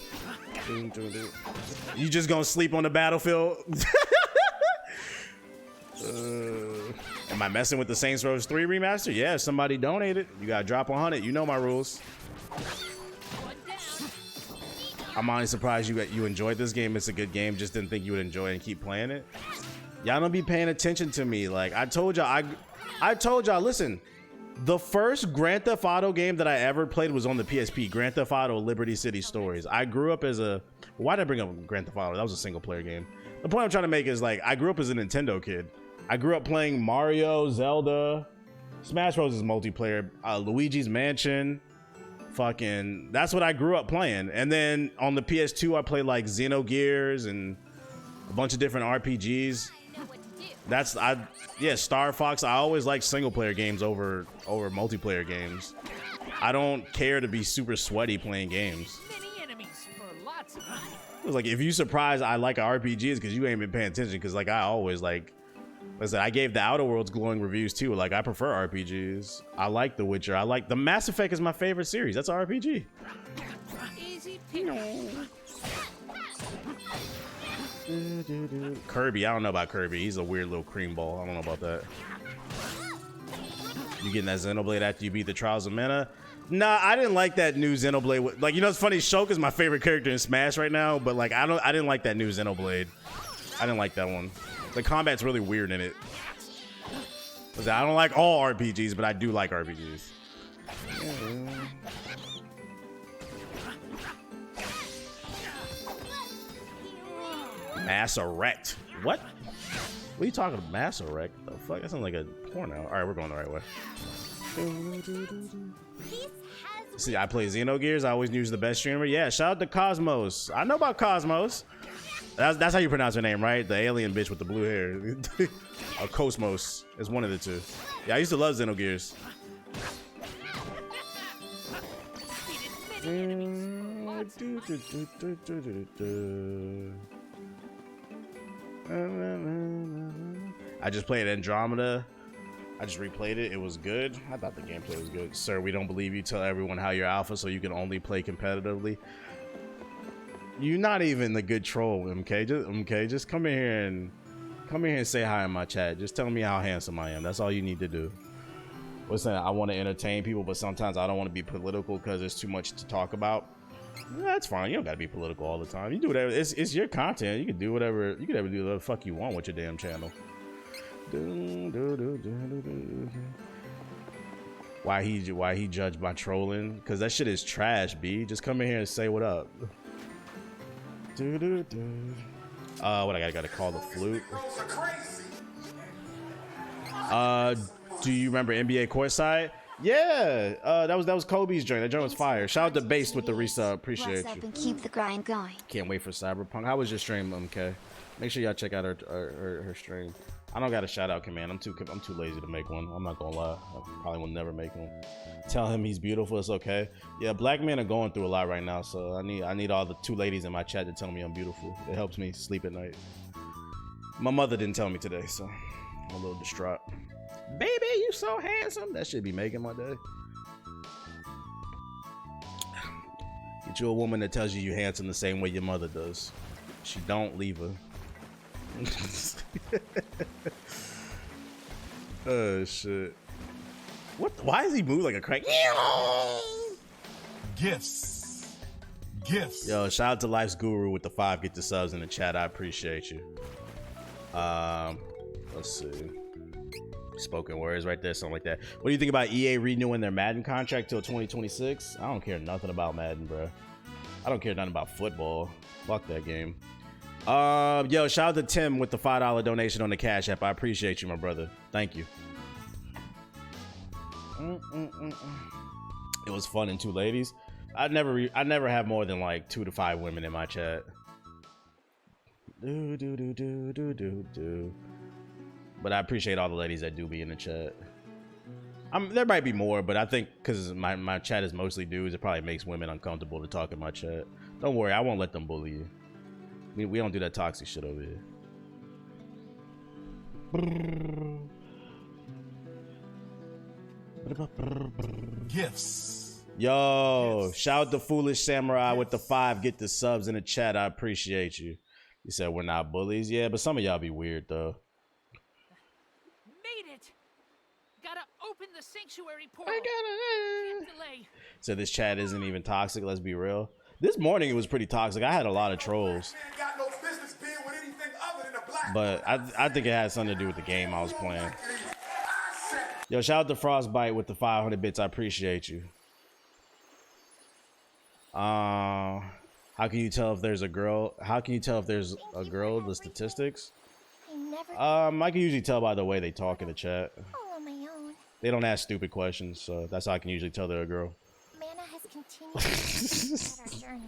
You just gonna sleep on the battlefield? Am I messing with the Saints Row 3 remaster? Yeah, if somebody donated, you gotta drop 100. You know my rules. I'm honestly surprised you enjoyed this game. It's a good game. Just didn't think you would enjoy it and keep playing it. Y'all don't be paying attention to me. Like I told y'all, listen, the first Grand Theft Auto game that I ever played was on the PSP, Grand Theft Auto Liberty City Stories. I grew up as a, why did I bring up Grand Theft Auto? That was a single player game. The point I'm trying to make is like, I grew up as a Nintendo kid. I grew up playing Mario, Zelda, Smash Bros is multiplayer, Luigi's Mansion, fucking, that's what I grew up playing. And then on the PS2, I played like Xenogears and a bunch of different RPGs. Star Fox. I always like single player games over multiplayer games. I don't care to be super sweaty playing games. Many enemies for lots of money. It was like, if you surprised I like RPGs because you ain't been paying attention, because like I always like, listen, I gave the Outer Worlds glowing reviews too. Like, I prefer RPGs. I like The Witcher. I like the Mass Effect is my favorite series. That's an RPG. Easy pickings. Kirby, I don't know about Kirby. He's a weird little cream ball. I don't know about that. You getting that Xenoblade after you beat the Trials of Mana? Nah, I didn't like that new Xenoblade. Like, you know, it's funny. Shulk is my favorite character in Smash right now, but like, I didn't like that new Xenoblade. I didn't like that one. The combat's really weird in it. I don't like all RPGs, but I do like RPGs. Mass Erect. What? What are you talking about? Mass Erect? The fuck? That sounds like a porno. All right, we're going the right way. See, I play Xenogears. I always use the best streamer. Yeah, shout out to Cosmos. I know about Cosmos. That's how you pronounce her name, right? The alien bitch with the blue hair. Or Cosmos. It's one of the two. Yeah, I used to love Xenogears. I just played Andromeda. I just replayed it. It was good. I thought the gameplay was good. Sir, we don't believe you. Tell everyone how you're alpha so you can only play competitively. You're not even the good troll, MK. Just come in here and say hi in my chat. Just tell me how handsome I am. That's all you need to do. What's that? I want to entertain people, but sometimes I don't want to be political because there's too much to talk about. That's fine. You don't gotta be political all the time. You do whatever. It's your content. You can do whatever. You can ever do whatever the fuck you want with your damn channel. Why he judged by trolling? Because that shit is trash, B. Just come in here and say what up. What I gotta call the flute. Do you remember NBA Courtside? Yeah, that was Kobe's joint. That joint was fire. Shout out to Based with the resub. Appreciate you. And keep the grind going. Can't wait for Cyberpunk. How was your stream, MK? Make sure y'all check out her stream. I don't got a shout out command. I'm too lazy to make one. I'm not gonna lie. I probably will never make one. Tell him he's beautiful. It's okay. Yeah, black men are going through a lot right now, so I need all the two ladies in my chat to tell me I'm beautiful. It helps me sleep at night. My mother didn't tell me today, so I'm a little distraught. Baby, you so handsome. That should be making my day. Get you a woman that tells you you're handsome the same way your mother does. If she don't, leave her. Oh shit. What? Why does he move like a crank? Gifts. Yo, shout out to Life's Guru with the 5 get the subs in the chat. I appreciate you. Let's see. Spoken words right there, something like that. What do you think about EA renewing their Madden contract till 2026? I don't care nothing about Madden, bro. I don't care nothing about football. Fuck that game. Yo, shout out to Tim with the $5 donation on the Cash App. I appreciate you, my brother. Thank you. It was fun and two ladies. I never have more than like 2 to 5 women in my chat. But I appreciate all the ladies that do be in the chat. There might be more, but I think because my chat is mostly dudes, it probably makes women uncomfortable to talk in my chat. Don't worry, I won't let them bully you. We don't do that toxic shit over here. Gifts. Yo, shout out to Foolish Samurai with the 5 get the subs in the chat. I appreciate you. You said we're not bullies. Yeah, but some of y'all be weird though. Made it. Gotta open the sanctuary portal. Can't delay. So this chat isn't even toxic. Let's be real. This morning it was pretty toxic. I had a lot of trolls. But I think it had something to do with the game I was playing. Yo, shout out to Frostbite with the 500 bits. I appreciate you. How can you tell if there's a girl? How can you tell if there's a girl? The statistics? I can usually tell by the way they talk in the chat. All on my own. They don't ask stupid questions, so that's how I can usually tell they're a girl. Mana has continued at our journey.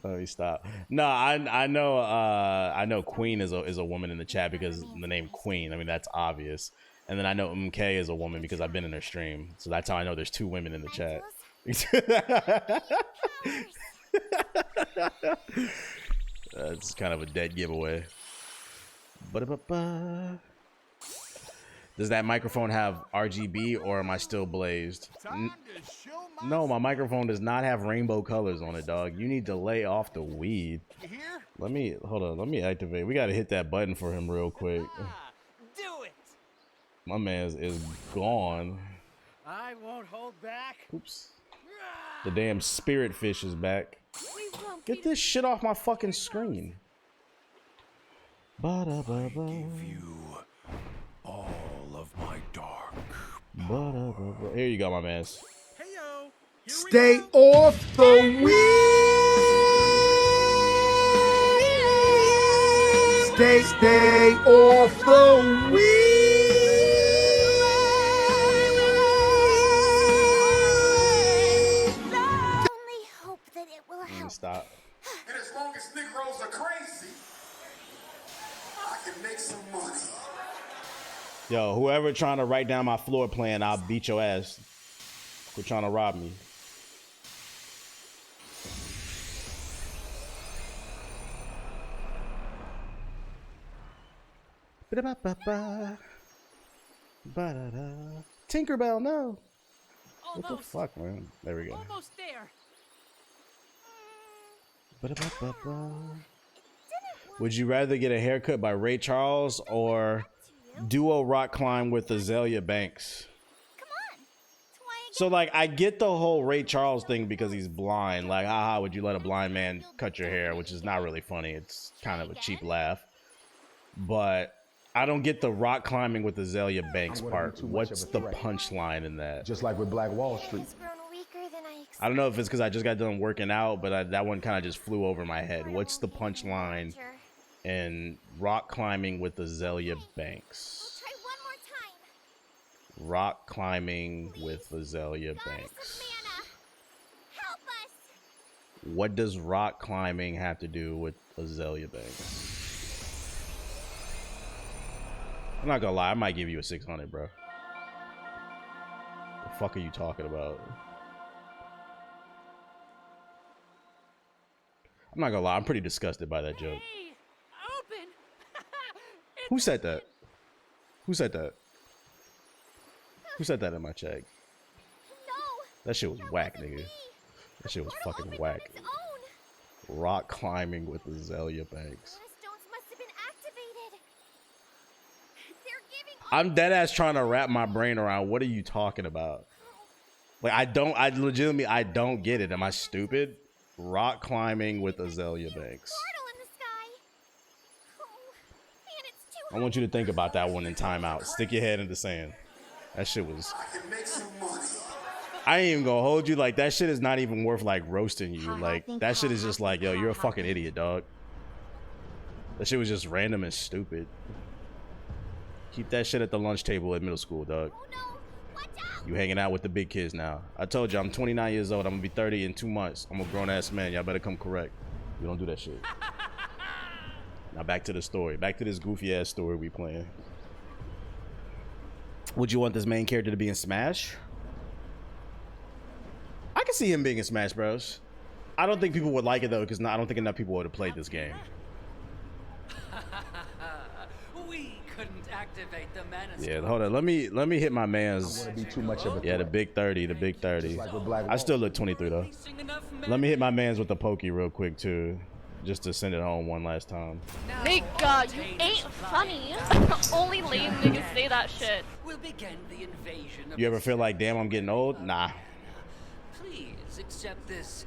Let me stop. No, I know Queen is a woman in the chat because the name Queen. I mean, that's obvious. And then I know MK is a woman because I've been in her stream. So that's how I know there's 2 women in the chat. That's kind of a dead giveaway. Does that microphone have RGB or am I still blazed? No, my microphone does not have rainbow colors on it, dog. You need to lay off the weed. Hold on, let me activate. We gotta hit that button for him real quick. Do it. My man is gone. I won't hold back. Oops. The damn spirit fish is back. Get this shit off my fucking screen. Ba-da-ba-ba. Give you all of my dark. Ba-da-ba-ba. Here you go, my mans. Heyo, Stay off the weed. Stay off the weed. Only hope that it will help. Stop. And as long as Negroes are crazy, I can make some money. Yo, whoever trying to write down my floor plan, I'll beat your ass. Quit trying to rob me. Ba-da-ba-ba-ba. Ba-da-da. Tinkerbell, no. What the almost. fuck, man? There we go. Almost there. Ba-da-ba-ba-ba. Would you rather get a haircut by Ray Charles or duo rock climb with Azalea Banks? Come on. That's why I So, like, I get the whole Ray Charles thing because he's blind. Like, haha, would you let a blind man cut your hair? Which is not really funny. It's kind of a cheap laugh. But I don't get the rock climbing with Azalea Banks I'm gonna be part. too much What's of a the threat. punchline in that? Just like with Black Wall Street. He's grown weaker than I expected. I don't know if it's because I just got done working out, but that one kind of just flew over my head. What's the punchline in rock climbing with Azalea Banks? Try one more time. Rock climbing with Azalea Goddess of Banks. mana, help us. What does rock climbing have to do with Azalea Banks? I'm not gonna lie, I might give you a 600, bro. The fuck are you talking about? I'm not gonna lie, I'm pretty disgusted by that joke. Hey, open. It's Who said that? Who said that? Who said that in my chat? No. That shit was whack, nigga. That shit was Portal fucking opened whack. on its own. Rock climbing with Azalea Banks. Mana stones must have been activated. They're giving off. I'm dead ass trying to wrap my brain around what are you talking about? Like I don't get it. Am I stupid? Rock climbing with Azalea Banks. Portal in the sky. Oh, man, it's too I want you to think about that one in timeout. Stick your head in the sand. That shit was. I can make some money. I ain't even gonna hold you. Like that shit is not even worth like roasting you. Like that shit is just like, yo, you're a fucking idiot, dog. That shit was just random and stupid. Keep that shit at the lunch table at middle school, dog. Oh no! Watch out! You hanging out with the big kids now. I told you I'm 29 years old. I'm gonna be 30 in 2 months. I'm a grown ass man. Y'all better come correct. We don't do that shit. Now back to the story. Back to this goofy ass story we playing. Would you want this main character to be in Smash? I can see him being in Smash Bros. I don't think people would like it though, because I don't think enough people would have played this game. We couldn't activate the mana Yeah, stone. hold on. Let me hit my I man's. want to be too much of a threat. Yeah, the big 30, the big 30. Just like with Black I Wall still look 23 though. Releasing enough Let me hit my man's with the pokey real quick too, just to send it home one last time. Now Nigga, you obtain ain't supplies. funny. Only lame niggas say that shit. We'll begin the invasion of You ever the feel like, damn, I'm getting old? Nah. Please accept this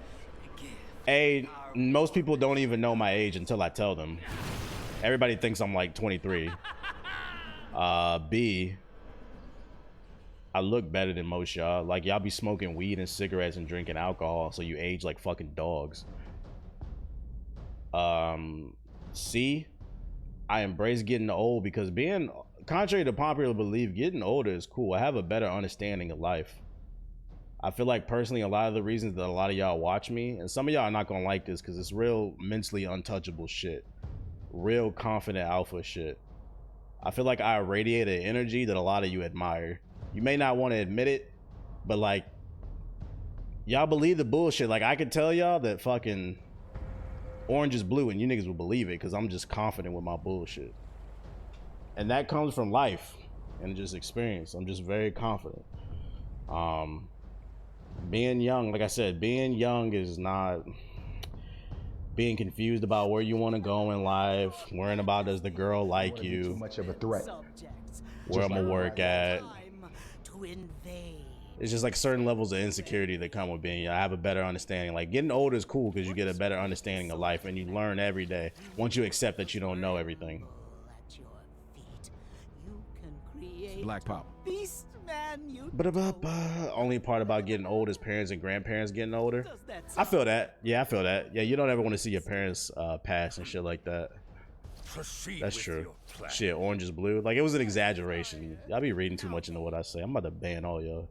gift. A, most people don't even know my age until I tell them. Everybody thinks I'm like 23. B, I look better than most y'all. Like y'all be smoking weed and cigarettes and drinking alcohol, so you age like fucking dogs. C, I embrace getting old because being, contrary to popular belief, getting older is cool. I have a better understanding of life. I feel like personally a lot of the reasons that a lot of y'all watch me, and some of y'all are not gonna like this because it's real mentally untouchable shit, real confident alpha shit. I feel like I radiate an energy that a lot of you admire. You may not want to admit it, but like y'all believe the bullshit. Like I could tell y'all that fucking orange is blue and you niggas will believe it because I'm just confident with my bullshit. And that comes from life and just experience. I'm just very confident. Being young, like I said, being young is not being confused about where you want to go in life, worrying about does the girl like Too you, much of a threat. Subjects. where I'm gonna work at. Time to invade. It's just like certain levels of insecurity that come with being. I have a better understanding. Like getting older is cool because you get a better understanding of life and you learn every day. Once you accept that you don't know everything. Black Pop. Only part about getting old is parents and grandparents getting older. I feel that. Yeah, I feel that. Yeah, you don't ever want to see your parents pass and shit like that. That's true. Shit, orange is blue. Like, it was an exaggeration. Y'all be reading too much into what I say. I'm about to ban all y'all.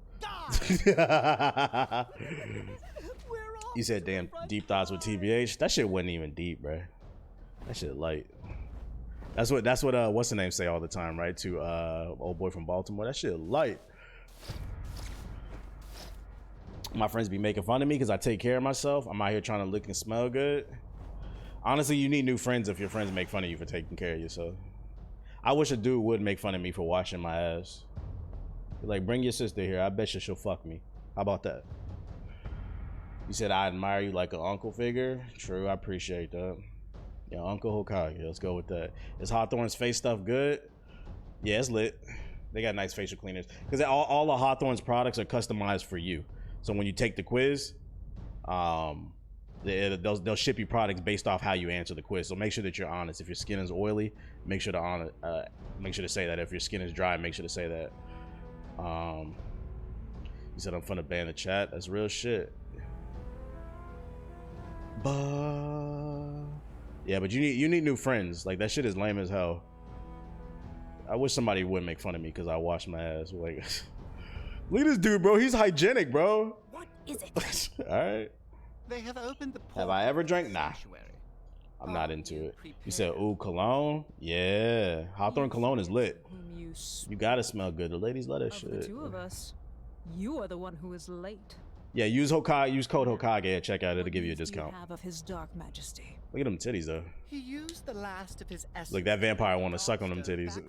You said damn deep thoughts with TBH. That shit wasn't even deep, bro. That shit light. That's what what's the name say all the time, right? To old boy from Baltimore. That shit light. My friends be making fun of me because I take care of myself. I'm out here trying to look and smell good. Honestly, you need new friends if your friends make fun of you for taking care of yourself. I wish a dude would make fun of me for washing my ass. Like, bring your sister here. I bet you she'll fuck me. How about that? You said I admire you like an uncle figure. True, I appreciate that. Yeah, Uncle Hokage. Let's go with that. Is Hawthorne's face stuff good? Yeah, it's lit. They got nice facial cleaners. Because all of Hawthorne's products are customized for you. So when you take the quiz, they'll ship you products based off how you answer the quiz. So make sure that you're honest. If your skin is oily, make sure to say that. If your skin is dry, make sure to say that. You said I'm finna ban the chat. That's real shit. Yeah, but you need new friends. Like, that shit is lame as hell. I wish somebody would make fun of me because I wash my ass. Like, look at this dude, bro. He's hygienic, bro. What is it? All right. They have opened the Have I ever drank? Nah. I'm not into it. You said, ooh, cologne? Yeah. Hawthorne cologne is lit. You gotta smell good. The ladies love that shit. The two of us, you are the one who is late. Yeah, use code Hokage at checkout. It'll give you a discount. Have of his dark majesty. Look at them titties, though. He used the last of his essence. Look, that vampire want to suck on them titties.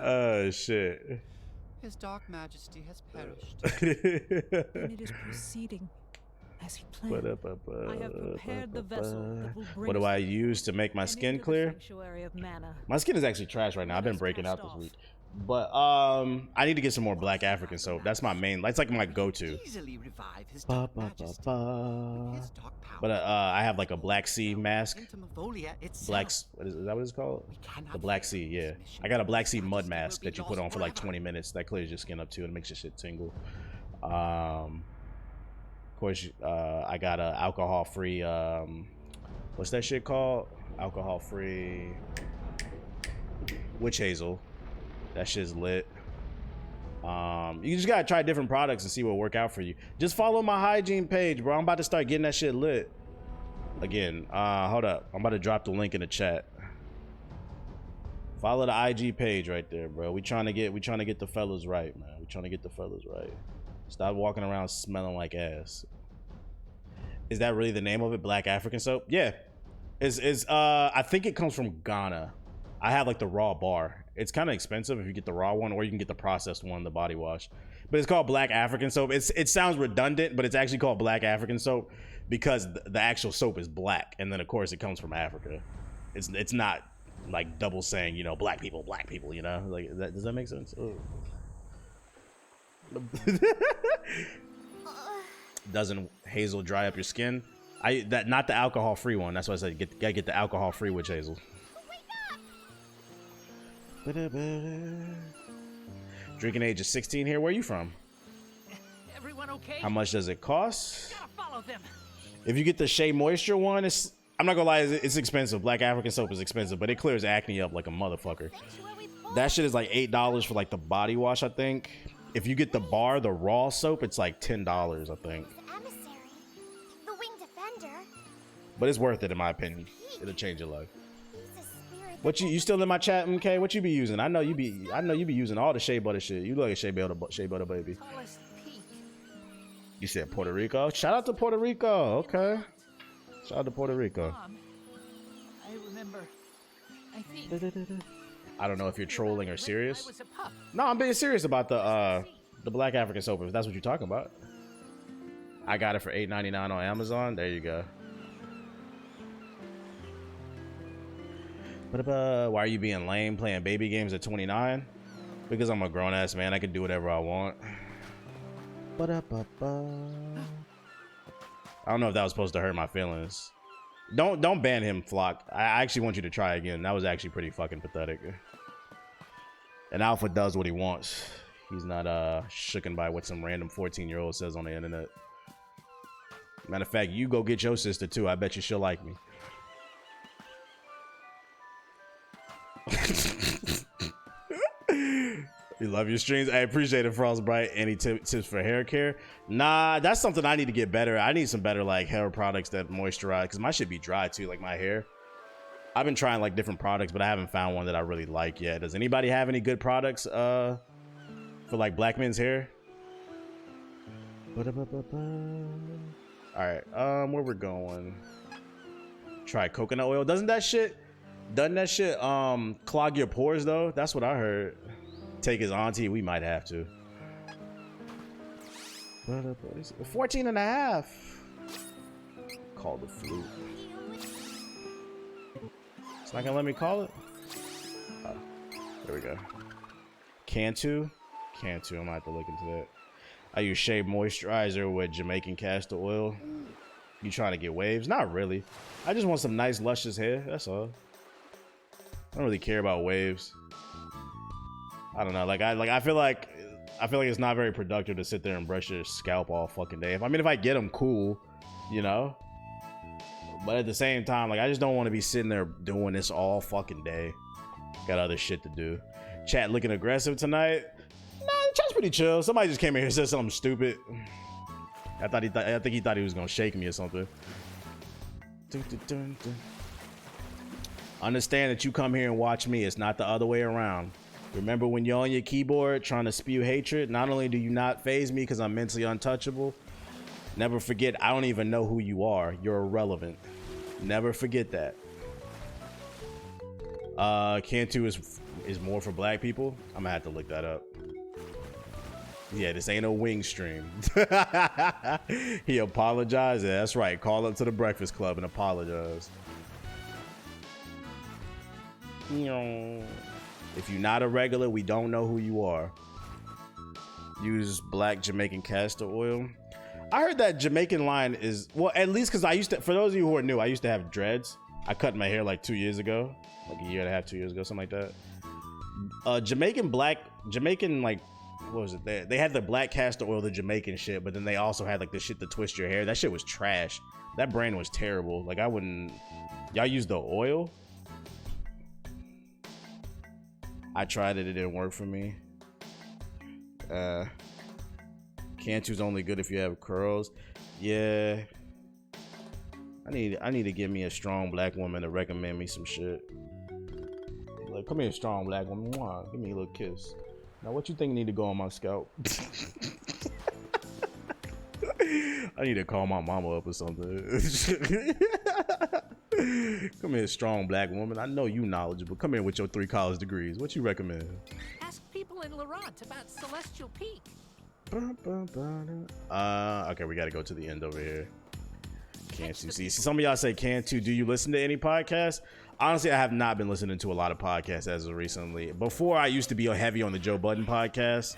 Oh, shit. His dark majesty has perished. And it is proceeding as he planned. I have prepared the vessel that will bring what do I use to make my skin clear? My skin is actually trash right now. I've been breaking out this week. But I need to get some more black African soap. That's my main. That's like my go-to. But I have like a Black Sea mask. What is that? What it's called? The Black Sea. Yeah, I got a Black Sea mud mask that you put on for like 20 minutes. That clears your skin up too and makes your shit tingle. Of course, I got a alcohol-free. What's that shit called? Alcohol-free witch hazel. That shit's lit. You just gotta try different products and see what work out for you. Just follow my hygiene page, bro. I'm about to start getting that shit lit. Again, hold up. I'm about to drop the link in the chat. Follow the IG page right there, bro. We trying to get the fellas right, man. We trying to get the fellas right. Stop walking around smelling like ass. Is that really the name of it? Black African soap? Yeah. I think it comes from Ghana. I have like the raw bar. It's kind of expensive if you get the raw one, or you can get the processed one, the body wash. But it's called Black African soap. It sounds redundant, but it's actually called Black African soap because the actual soap is black, and then of course it comes from Africa. It's not like double saying, you know, black people, you know. Like, does that make sense? Doesn't hazel dry up your skin? Not the alcohol free one. That's why I said gotta get the alcohol free witch hazel. Drinking age is 16 here. Where are you from? Everyone okay? How much does it cost? Gotta follow them. If you get the Shea Moisture one, I'm not gonna lie, it's expensive. Black African soap is expensive, but it clears acne up like a motherfucker. That shit is like $8 for like the body wash, I think. If you get the bar, the raw soap, it's like $10, I think. The winged defender. But it's worth it in my opinion. It'll change your life. What you still in my chat, MK? What you be using? I know you be using all the shea butter shit. You look like shea butter baby. You said Puerto Rico? Shout out to Puerto Rico. Okay. Shout out to Puerto Rico. I remember. I think. I don't know if you're trolling or serious. No, I'm being serious about the Black African soap, if that's what you're talking about. I got it for $8.99 on Amazon. There you go. Why are you being lame playing baby games at 29? Because I'm a grown ass man, I can do whatever I want. Ba-da-ba-ba. I don't know if that was supposed to hurt my feelings. Don't ban him, Flock. I actually want you to try again. That was actually pretty fucking pathetic. An alpha does what he wants. He's not shooken by what some random 14-year-old says on the internet. Matter of fact, you go get your sister too. I bet you she'll like me. You love your streams. I appreciate it, Frostbright. Any tips for hair care? Nah, that's something I need to get better. I need some better like hair products that moisturize, because my shit be dry too, like my hair. I've been trying like different products, but I haven't found one that I really like yet. Does anybody have any good products for like black men's hair? All right, where we're going? Try coconut oil. Doesn't that shit clog your pores though? That's what I heard. Take his auntie, we might have to. 14 and a half. Call the flute. It's not gonna let me call it. Oh, there we go. Cantu, I'm gonna have to look into that. I use shea moisturizer with Jamaican castor oil. You trying to get waves? Not really. I just want some nice luscious hair. That's all. I don't really care about waves. I don't know. I feel like it's not very productive to sit there and brush your scalp all fucking day. If I get them, cool, you know. But at the same time, like I just don't want to be sitting there doing this all fucking day. Got other shit to do. Chat looking aggressive tonight. Nah, the chat's pretty chill. Somebody just came in here and said something stupid. I think he thought he was gonna shake me or something. Understand that you come here and watch me. It's not the other way around. Remember when you're on your keyboard trying to spew hatred, not only do you not faze me because I'm mentally untouchable, never forget I don't even know who you are. You're irrelevant. Never forget that. Cantu is more for black people. I'm gonna have to look that up. Yeah, this ain't a wing stream. He apologized. Yeah, that's right. Call up to the Breakfast Club and apologize. If you're not a regular, we don't know who you are. Use black Jamaican castor oil. I heard that Jamaican line is, well, at least because I used to, for those of you who are new, I used to have dreads. I cut my hair like 2 years ago, like a year and a half, 2 years ago, something like that. Jamaican, like, what was it? They had the black castor oil, the Jamaican shit, but then they also had like the shit to twist your hair. That shit was trash. That brand was terrible. Like I wouldn't, y'all use the oil? I tried it, it didn't work for me. Cantu's only good if you have curls. Yeah. I need to get me a strong black woman to recommend me some shit. Like, come here, strong black woman. Mwah. Give me a little kiss. Now, what you think need to go on my scalp? I need to call my mama up or something. Come here, strong black woman. I know you knowledgeable. Come here with your 3 college degrees. What you recommend? Ask people in Laurent about Celestial Peak. Okay, we got to go to the end over here. Can't you see? Some of y'all say Cantu. Do you listen to any podcasts? Honestly, I have not been listening to a lot of podcasts as of recently. Before, I used to be heavy on the Joe Budden podcast.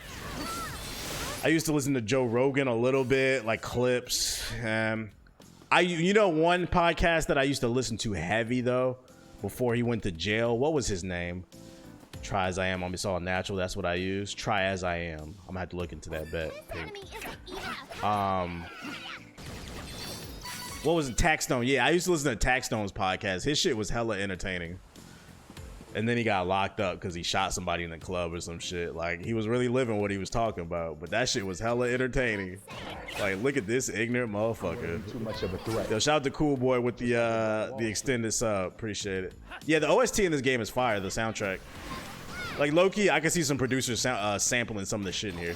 I used to listen to Joe Rogan a little bit, like clips. You know one podcast that I used to listen to heavy though, before he went to jail. What was his name? Try As I Am. It's all natural. That's what I use. Try As I Am. I'm gonna have to look into that bet. What was it? Taxstone. Yeah, I used to listen to Taxstone's podcast. His shit was hella entertaining. And then he got locked up because he shot somebody in the club or some shit. Like, he was really living what he was talking about. But that shit was hella entertaining. Like, look at this ignorant motherfucker. Too much of a threat. Yo, shout out to Cool Boy with the extended sub. Appreciate it. Yeah, the OST in this game is fire. The soundtrack. Like, low-key, I can see some producers sampling some of the shit in here.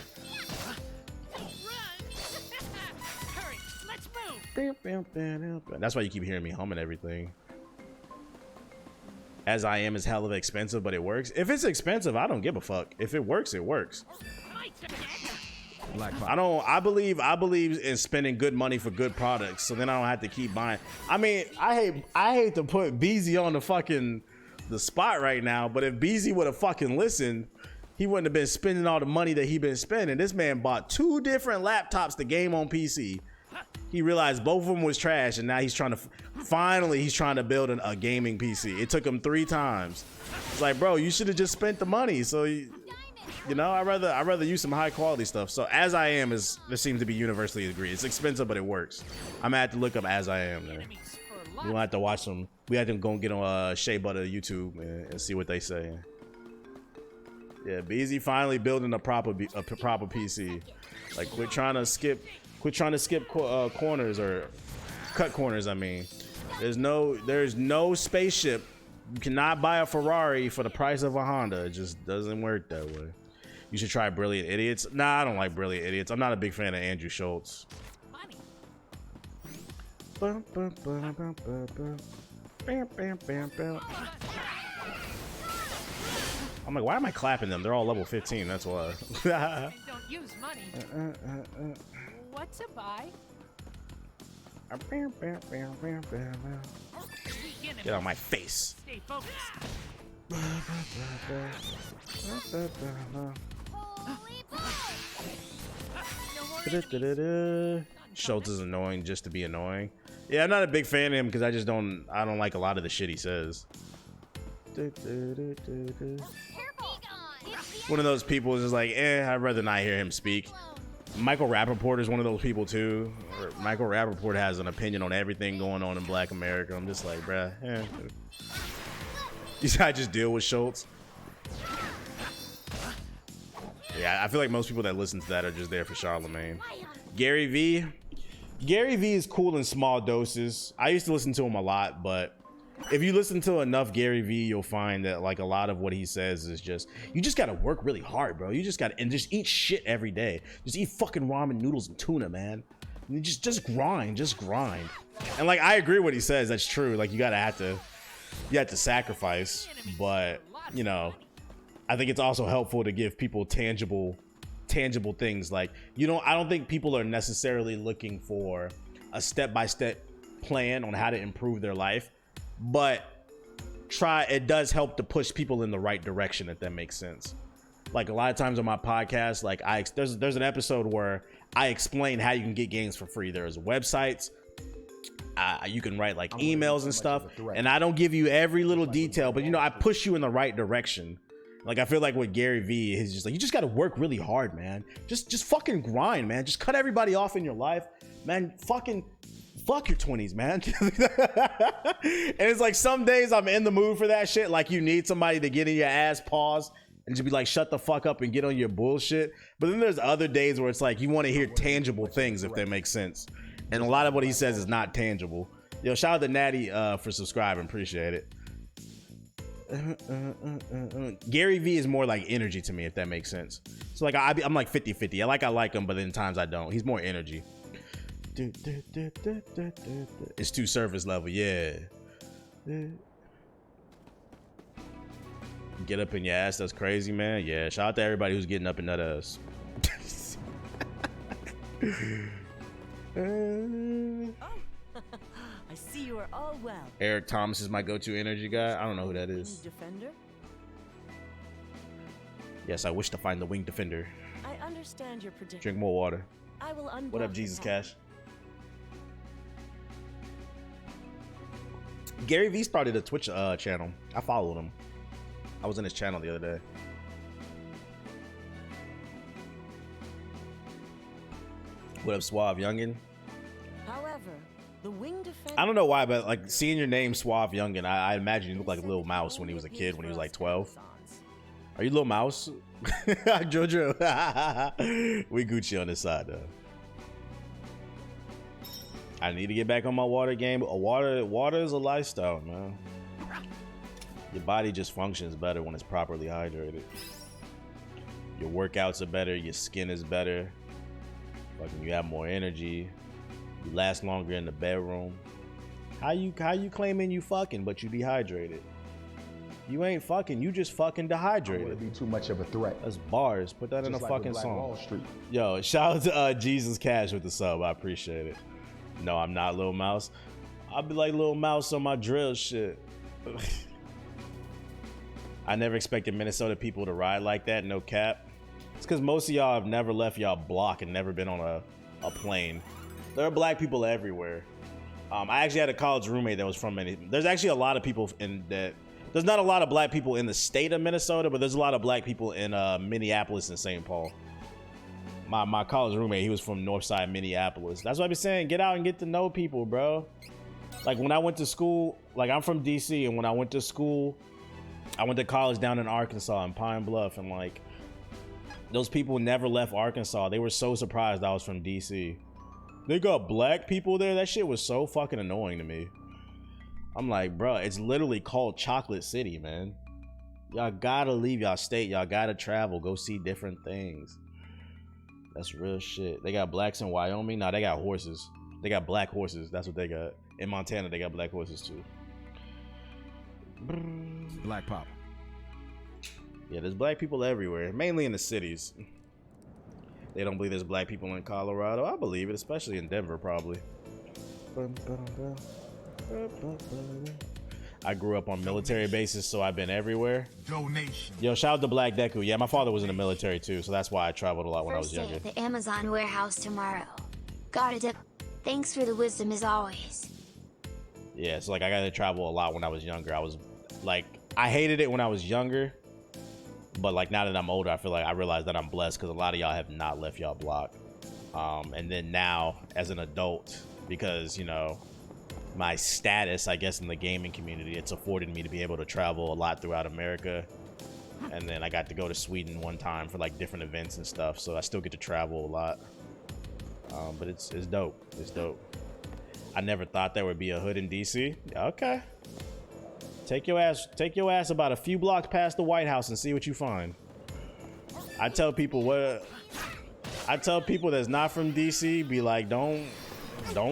That's why you keep hearing me humming everything. As I Am is hella expensive, but it works. If it's expensive, I don't give a fuck. If it works, it works. I believe in spending good money for good products, so then I don't have to keep buying. I mean, I hate to put BZ on the spot right now, but if BZ would have fucking listened, he wouldn't have been spending all the money that he been spending. This man bought 2 different laptops to game on PC. He realized both of them was trash, and now he's trying to finally he's trying to build a gaming PC. It took him 3 times. It's like, bro, you should have just spent the money. So you know, I'd rather use some high quality stuff. So As I Am is there seems to be universally agreed. It's expensive, but it works. I'm gonna have to look up As I Am there. We gonna have to watch some. We have to go and get on Shea Butter YouTube and see what they say. Yeah, BZ finally building a proper PC. Like quit trying to skip corners or cut corners. I mean, there's no spaceship. You cannot buy a Ferrari for the price of a Honda. It just doesn't work that way. You should try Brilliant Idiots. Nah, I don't like Brilliant Idiots. I'm not a big fan of Andrew Schultz. I'm like, why am I clapping them? They're all level 15. That's why. Don't use money. What to buy? Get out of my face. Stay focused. Schultz is annoying just to be annoying. Yeah, I'm not a big fan of him because I don't like a lot of the shit he says. One of those people is just like, I'd rather not hear him speak. Michael Rappaport is one of those people too. Michael Rappaport has an opinion on everything going on in Black America. I'm just like, bruh, you gotta just deal with Schultz. Yeah, I feel like most people that listen to that are just there for Charlemagne. Gary V is cool in small doses. I used to listen to him a lot, but if you listen to enough Gary V, you'll find that like a lot of what he says is just, you just gotta work really hard, bro. You just gotta, and just eat shit every day. Just eat fucking ramen noodles and tuna, man. And just grind. And like, I agree with what he says. That's true. Like you have to sacrifice, but you know, I think it's also helpful to give people tangible things. Like, I don't think people are necessarily looking for a step-by-step plan on how to improve their life, but it does help to push people in the right direction, if that makes sense. Like a lot of times on my podcast, like there's an episode where I explain how you can get games for free. There's websites, you can write like emails and stuff, and I don't give you every little detail, but I push you in the right direction. Like I feel like with Gary V, he's just like, you just got to work really hard, man. Just fucking grind, man. Just cut everybody off in your life, man. Fucking fuck your 20s, man. And it's like some days I'm in the mood for that shit. Like you need somebody to get in your ass, pause, and just be like, shut the fuck up and get on your bullshit. But then there's other days where it's like you want to hear tangible things, if that makes sense. And a lot of what he says is not tangible. Yo, shout out to Natty for subscribing. Appreciate it. Gary V is more like energy to me, if that makes sense. So like I'm like 50-50. I like him, but then times I don't. He's more energy. It's too surface level, yeah. Get up in your ass, that's crazy, man. Yeah, shout out to everybody who's getting up in that ass. I see you are all well. Eric Thomas is my go-to energy guy. I don't know who that is. Defender? Yes, I wish to find the winged defender. I understand your prediction. Drink more water. I will unblock. What up, Jesus Cash? Gary V started a Twitch channel. I followed him. I was in his channel the other day. What up, Suave Youngin? However, the wing defender. I don't know why, but like seeing your name Suave Youngin, I imagine you looked like a little mouse when he was a kid, when he was like 12. Are you Little Mouse? Jojo. We Gucci on this side though. I need to get back on my water game. Water is a lifestyle, man. Your body just functions better when it's properly hydrated. Your workouts are better. Your skin is better. Fucking, you have more energy. You last longer in the bedroom. How you claiming you fucking but you dehydrated? You ain't fucking. You just fucking dehydrated. It would be too much of a threat. That's bars. Put that Just in a like fucking Black song. Wall Street. Yo, shout out to Jesus Cash with the sub. I appreciate it. No, I'm not Lil Mouse. I'll be like Lil Mouse on my drill shit. I never expected Minnesota people to ride like that, no cap. It's because most of y'all have never left y'all block and never been on a plane. There are black people everywhere. I actually had a college roommate that was from Minnesota. There's actually a lot of people in that. There's not a lot of black people in the state of Minnesota, but there's a lot of black people in Minneapolis and St. Paul. My college roommate, he was from Northside Minneapolis. That's what I be saying. Get out and get to know people, bro. Like when I went to school, like I'm from DC, and when I went to school, I went to college down in Arkansas in Pine Bluff, and like those people never left Arkansas. They were so surprised I was from DC. They got black people there. That shit was so fucking annoying to me. I'm like, bro, it's literally called Chocolate City, man. Y'all gotta leave y'all state. Y'all gotta travel, go see different things. That's real shit. They got blacks in Wyoming. Nah, they got horses. They got black horses. That's what they got. In Montana, they got black horses too. Black pop. Yeah, there's black people everywhere, mainly in the cities. They don't believe there's black people in Colorado. I believe it, especially in Denver, probably. I grew up on military bases, so I've been everywhere. Donation. Yo, shout out to Black Deku. Yeah, my father was in the military too, so that's why I traveled a lot when I was younger. First day at the Amazon warehouse tomorrow. Got it. Thanks for the wisdom as always. Yeah, so like I got to travel a lot when I was younger. I was like, I hated it when I was younger, but like now that I'm older, I feel like I realize that I'm blessed because a lot of y'all have not left y'all block. And then now as an adult, because you know my status, I guess, in the gaming community, it's afforded me to be able to travel a lot throughout America. And then I got to go to Sweden one time for like different events and stuff, so I still get to travel a lot. But it's dope. It's dope. I never thought there would be a hood in DC. Okay. Take your ass about a few blocks past the White House and see what you find. I tell people that's not from DC, be like, don't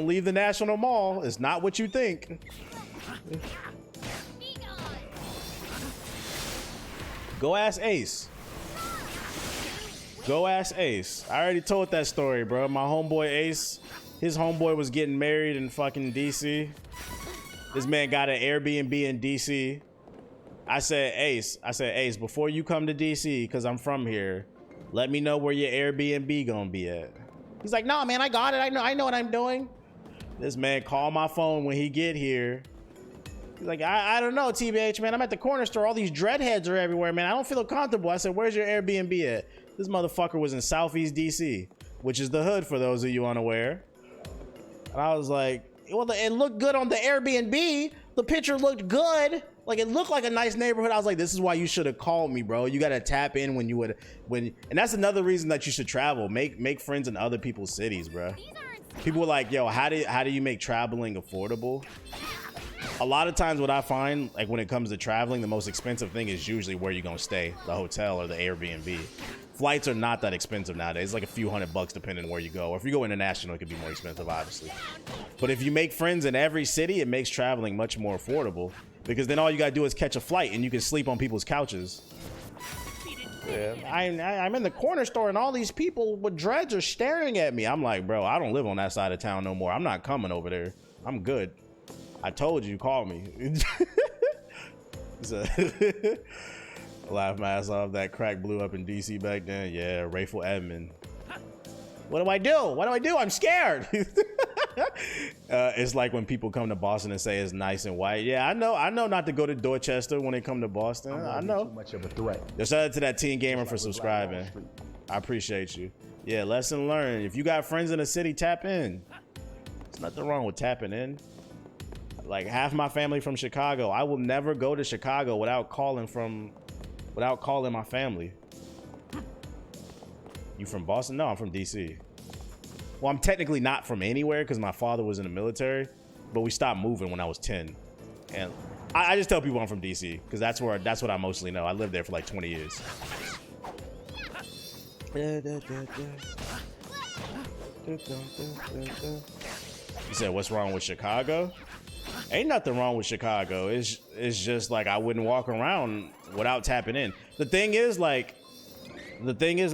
leave the National Mall. It's not what you think. Go ask Ace. Go ask Ace. I already told that story, bro. My homeboy Ace, his homeboy was getting married in fucking DC. This man got an Airbnb in DC. I said, Ace, before you come to DC, because I'm from here, let me know where your Airbnb gonna be at. He's like, no, man, I got it. I know what I'm doing. This man called my phone when he get here. He's like, I don't know, TBH, man. I'm at the corner store. All these dreadheads are everywhere, man. I don't feel comfortable. I said, where's your Airbnb at? This motherfucker was in Southeast DC, which is the hood for those of you unaware. And I was like, well, it looked good on the Airbnb. The picture looked good. Like, it looked like a nice neighborhood. I was like, this is why you should have called me, bro. You got to tap in and that's another reason that you should travel. Make friends in other people's cities, bro. People were like, yo, how do you make traveling affordable? A lot of times what I find, like when it comes to traveling, the most expensive thing is usually where you're going to stay, the hotel or the Airbnb. Flights are not that expensive nowadays. It's like a few $100 depending on where you go. Or if you go international, it could be more expensive, obviously. But if you make friends in every city, it makes traveling much more affordable. Because then all you gotta do is catch a flight and you can sleep on people's couches. Yeah, I'm in the corner store and all these people with dreads are staring at me. I'm like, bro, I don't live on that side of town no more. I'm not coming over there. I'm good. I told you, call me. So, laugh my ass off. That crack blew up in DC back then. Yeah, Rayful Edmond. What do I do? What do I do? I'm scared. It's like when people come to Boston and say it's nice and white. Yeah, I know not to go to Dorchester when they come to Boston. I know. Too much of a threat. Shout out to that Teen Gamer for subscribing. I appreciate you. Yeah, lesson learned. If you got friends in the city, tap in. There's nothing wrong with tapping in. Like half my family from Chicago. I will never go to Chicago without calling my family. You from Boston? No, I'm from DC. Well, I'm technically not from anywhere because my father was in the military, but we stopped moving when I was 10. And I just tell people I'm from DC because that's what I mostly know. I lived there for like 20 years. You said, what's wrong with Chicago? Ain't nothing wrong with Chicago. It's just like I wouldn't walk around without tapping in. The thing is,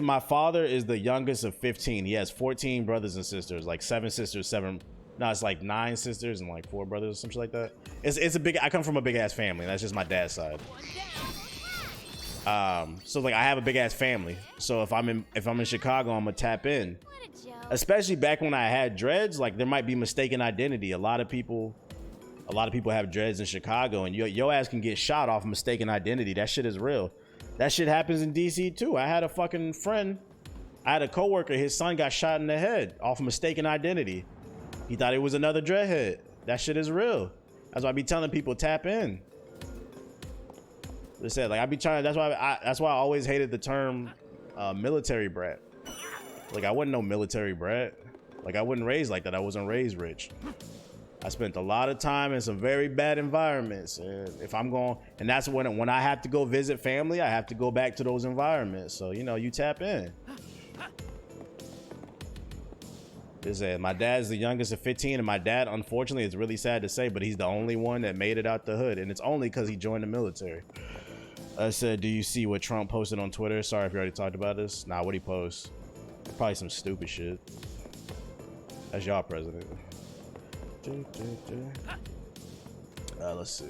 my father is the youngest of 15. He has 14 brothers and sisters, like 7 sisters, it's like 9 sisters and like 4 brothers or something like that. It's a big, I come from a big ass family. And that's just my dad's side. So like I have a big ass family. So if I'm in Chicago, I'm gonna tap in. Especially back when I had dreads, like there might be mistaken identity. A lot of people have dreads in Chicago, and your ass can get shot off mistaken identity. That shit is real. That shit happens in DC too. I had a fucking friend. I had a coworker. His son got shot in the head off mistaken identity. He thought it was another dreadhead. That shit is real. That's why I be telling people tap in. They said like I be trying. That's why I always hated the term military brat. Like I wasn't no military brat. Like I wasn't raised like that. I wasn't raised rich. I spent a lot of time in some very bad environments, and if I'm going, and that's when I have to go visit family, I have to go back to those environments. So you know, you tap in. They said my dad's the youngest of 15, and my dad, unfortunately, it's really sad to say, but he's the only one that made it out the hood, and it's only because he joined the military. I said, do you see what Trump posted on Twitter? Sorry if you already talked about this. Nah, what'd he post? Probably some stupid shit. That's y'all president. Let's see.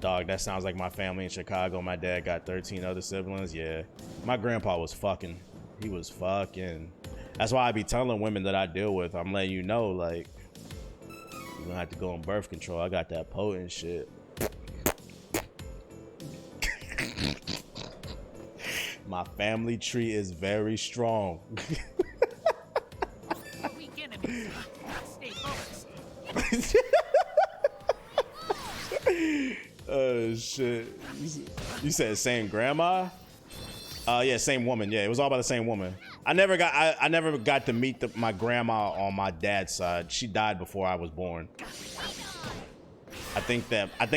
Dog, that sounds like my family in Chicago. My dad got 13 other siblings. Yeah, my grandpa was fucking. He was fucking. That's why I be telling women that I deal with, I'm letting you know, like, you're gonna have to go on birth control. I got that potent shit. My family tree is very strong. Oh shit. You said same grandma? Yeah, same woman. Yeah, it was all about the same woman. I never got to meet my grandma on my dad's side. She died before I was born. I think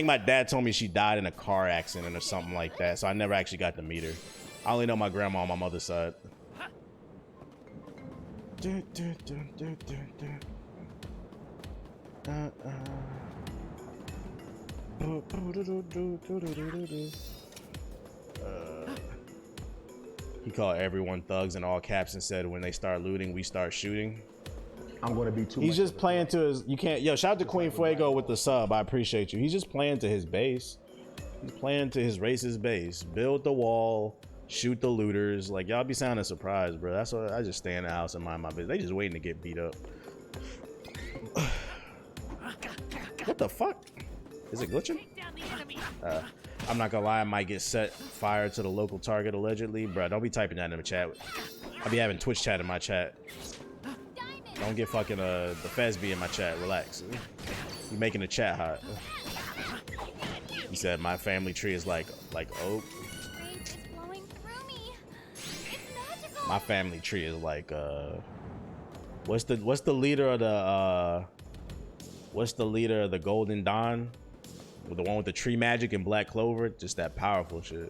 my dad told me she died in a car accident or something like that. So I never actually got to meet her. I only know my grandma on my mother's side. He called everyone thugs in all caps and said, when they start looting, we start shooting. I'm going to be too He's much just playing to his, you can't, yo, shout out to Queen Fuego with the sub. I appreciate you. He's just playing to his base. He's playing to his racist base. Build the wall, shoot the looters. Like, y'all be sounding surprised, bro. That's why I just stay in the house and mind my business. They just waiting to get beat up. What the fuck? Is it glitching? I'm not gonna lie, I might get set fire to the local target allegedly. Bro, don't be typing that in the chat. I be having Twitch chat in my chat. Don't get fucking the Fesby in my chat. Relax. You making the chat hot. He said my family tree is like oak. My family tree is like what's the leader of the Golden Dawn? The one with the tree magic and black clover, just that powerful shit.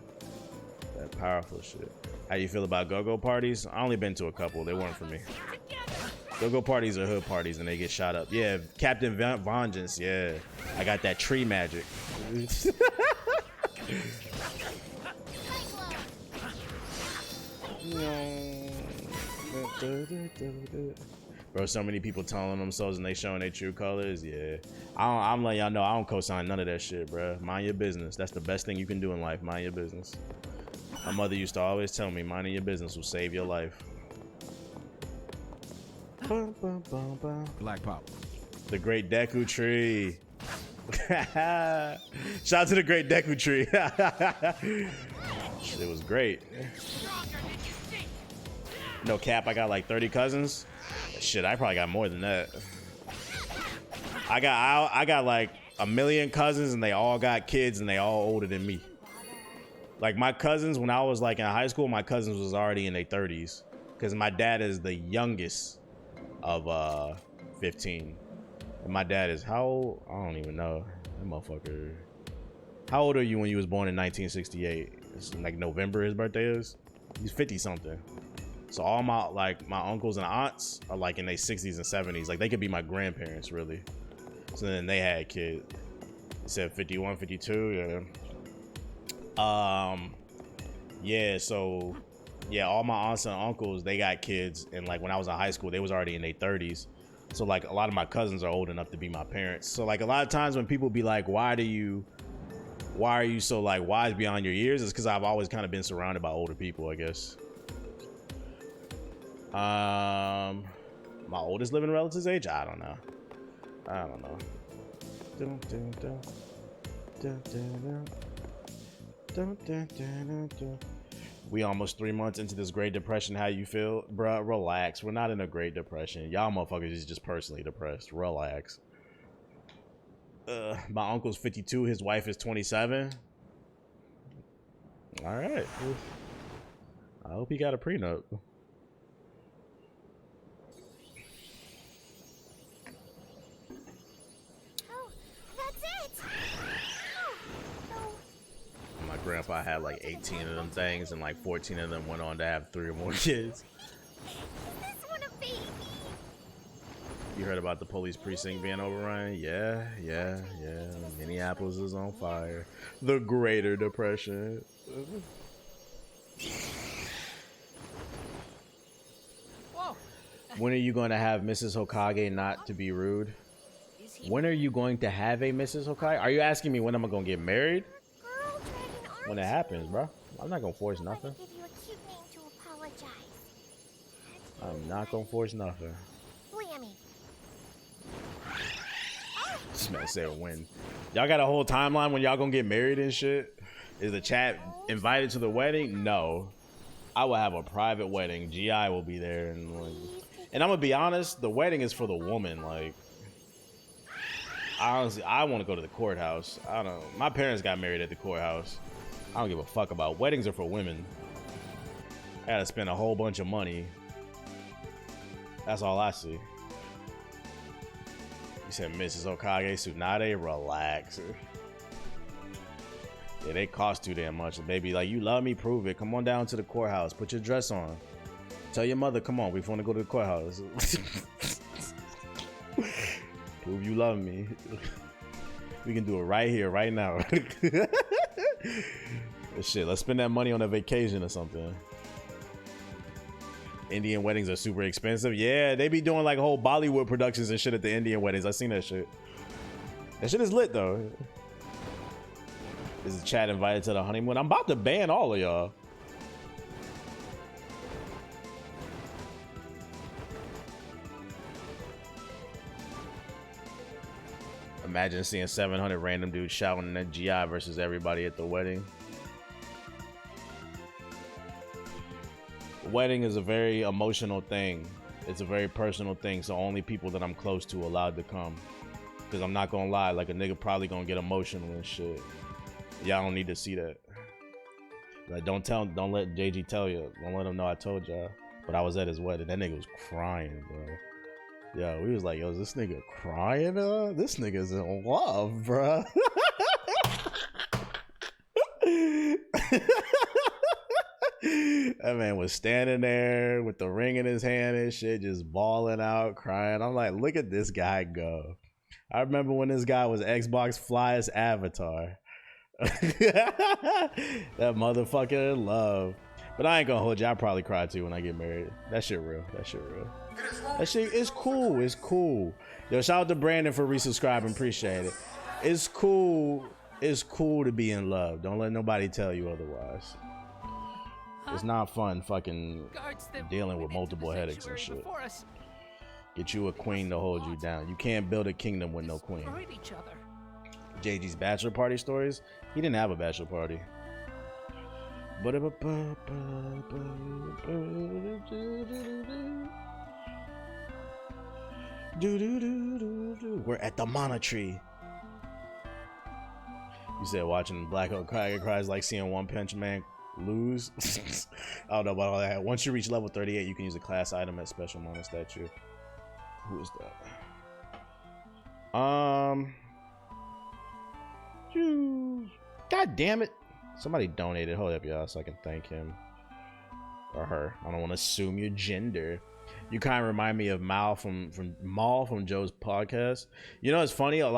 That powerful shit. How you feel about go-go parties? I only been to a couple. They weren't for me. Go-go parties are hood parties and they get shot up. Yeah, Captain Vengeance. Yeah, I got that tree magic. Bro, so many people telling themselves and they showing their true colors. Yeah, I'm letting y'all know I don't co-sign none of that shit, bro. Mind your business. That's the best thing you can do in life. Mind your business. My mother used to always tell me, minding your business will save your life. Black Pop. The Great Deku Tree. Shout out to the Great Deku Tree. It was great. No cap, I got like 30 cousins. Shit, I probably got more than that. I got like 1 million cousins and they all got kids and they all older than me. Like my cousins, when I was like in high school, my cousins was already in their 30s. Because my dad is the youngest of 15. And my dad is how old? I don't even know. That motherfucker. How old are you when you was born in 1968? It's like November his birthday is. He's 50 something. So all my uncles and aunts are like in their 60s and 70s. Like they could be my grandparents really. So then they had kids. He said 51, 52, yeah. Yeah, so yeah, all my aunts and uncles, they got kids, and like when I was in high school, they was already in their 30s. So like a lot of my cousins are old enough to be my parents. So like a lot of times when people be like, why do you Why are you so like wise beyond your years? It's because I've always kind of been surrounded by older people, I guess. My oldest living relative's age? I don't know. We almost 3 months into this Great Depression. How you feel? Bruh, relax. We're not in a Great Depression. Y'all motherfuckers is just personally depressed. Relax. My uncle's 52. His wife is 27. All right. I hope he got a prenup. Oh, that's it. My grandpa had like 18 of them things, and like 14 of them went on to have 3 or more kids. Is this one a baby? You heard about the police precinct being overrun? Yeah. Minneapolis is on fire. The Greater Depression. Whoa. When are you going to have Mrs. Hokage? Not to be rude. When are you going to have a Mrs. Hokage? Are you asking me when am I going to get married? Girl dragon arms. When it happens, bro. I'm not going to force nothing. Give you a cute name to apologize. I'm not going to force nothing. Flammy. This man said when. Y'all got a whole timeline when y'all gonna get married and shit? Is the chat invited to the wedding? No. I will have a private wedding. GI will be there, and I'm gonna be honest, the wedding is for the woman. Like, honestly, I want to go to the courthouse. I don't know. My parents got married at the courthouse. I don't give a fuck about weddings. Are for women. I gotta spend a whole bunch of money. That's all I see. You said Mrs. Hokage Tsunade, relax. Yeah, they cost too damn much. Baby, like, you love me, prove it. Come on down to the courthouse. Put your dress on. Tell your mother, come on, we want to go to the courthouse. Prove you love me. We can do it right here, right now. Shit, let's spend that money on a vacation or something. Indian weddings are super expensive. Yeah, they be doing like whole Bollywood productions and shit at the Indian weddings. I seen that shit. That shit is lit though. Is the chat invited to the honeymoon? I'm about to ban all of y'all. Imagine seeing 700 random dudes shouting at GI versus everybody at the wedding. Wedding is a very emotional thing. It's a very personal thing, so only people that I'm close to allowed to come. Because I'm not gonna lie, like a nigga probably gonna get emotional and shit. Y'all don't need to see that. Like, don't let JG tell you. Don't let him know I told y'all. But I was at his wedding. That nigga was crying, bro. Yo, we was like, yo, is this nigga crying? This nigga's in love, bro. That man was standing there with the ring in his hand and shit, just bawling out, crying. I'm like, look at this guy go. I remember when this guy was Xbox Flyest avatar. That motherfucker in love. But I ain't gonna hold you. I probably cry too when I get married. That shit real. That shit real. That shit is cool. It's cool. Yo, shout out to Brandon for resubscribing. Appreciate it. It's cool. It's cool to be in love. Don't let nobody tell you otherwise. It's not fun fucking dealing with multiple headaches and shit. Get you a queen to hold you down. You can't build a kingdom with no queen. JG's bachelor party stories? He didn't have a bachelor party. We're at the Mana Tree. You said watching Black Hokage cries like seeing One Punch Man lose. I don't know about all that. Once you reach level 38, you can use a class item at special Mana statue. Who is that? God damn it. Somebody donated. Hold up, y'all, so I can thank him. Or her. I don't want to assume your gender. You kind of remind me of Mal from Joe's podcast. You know, it's funny. Shout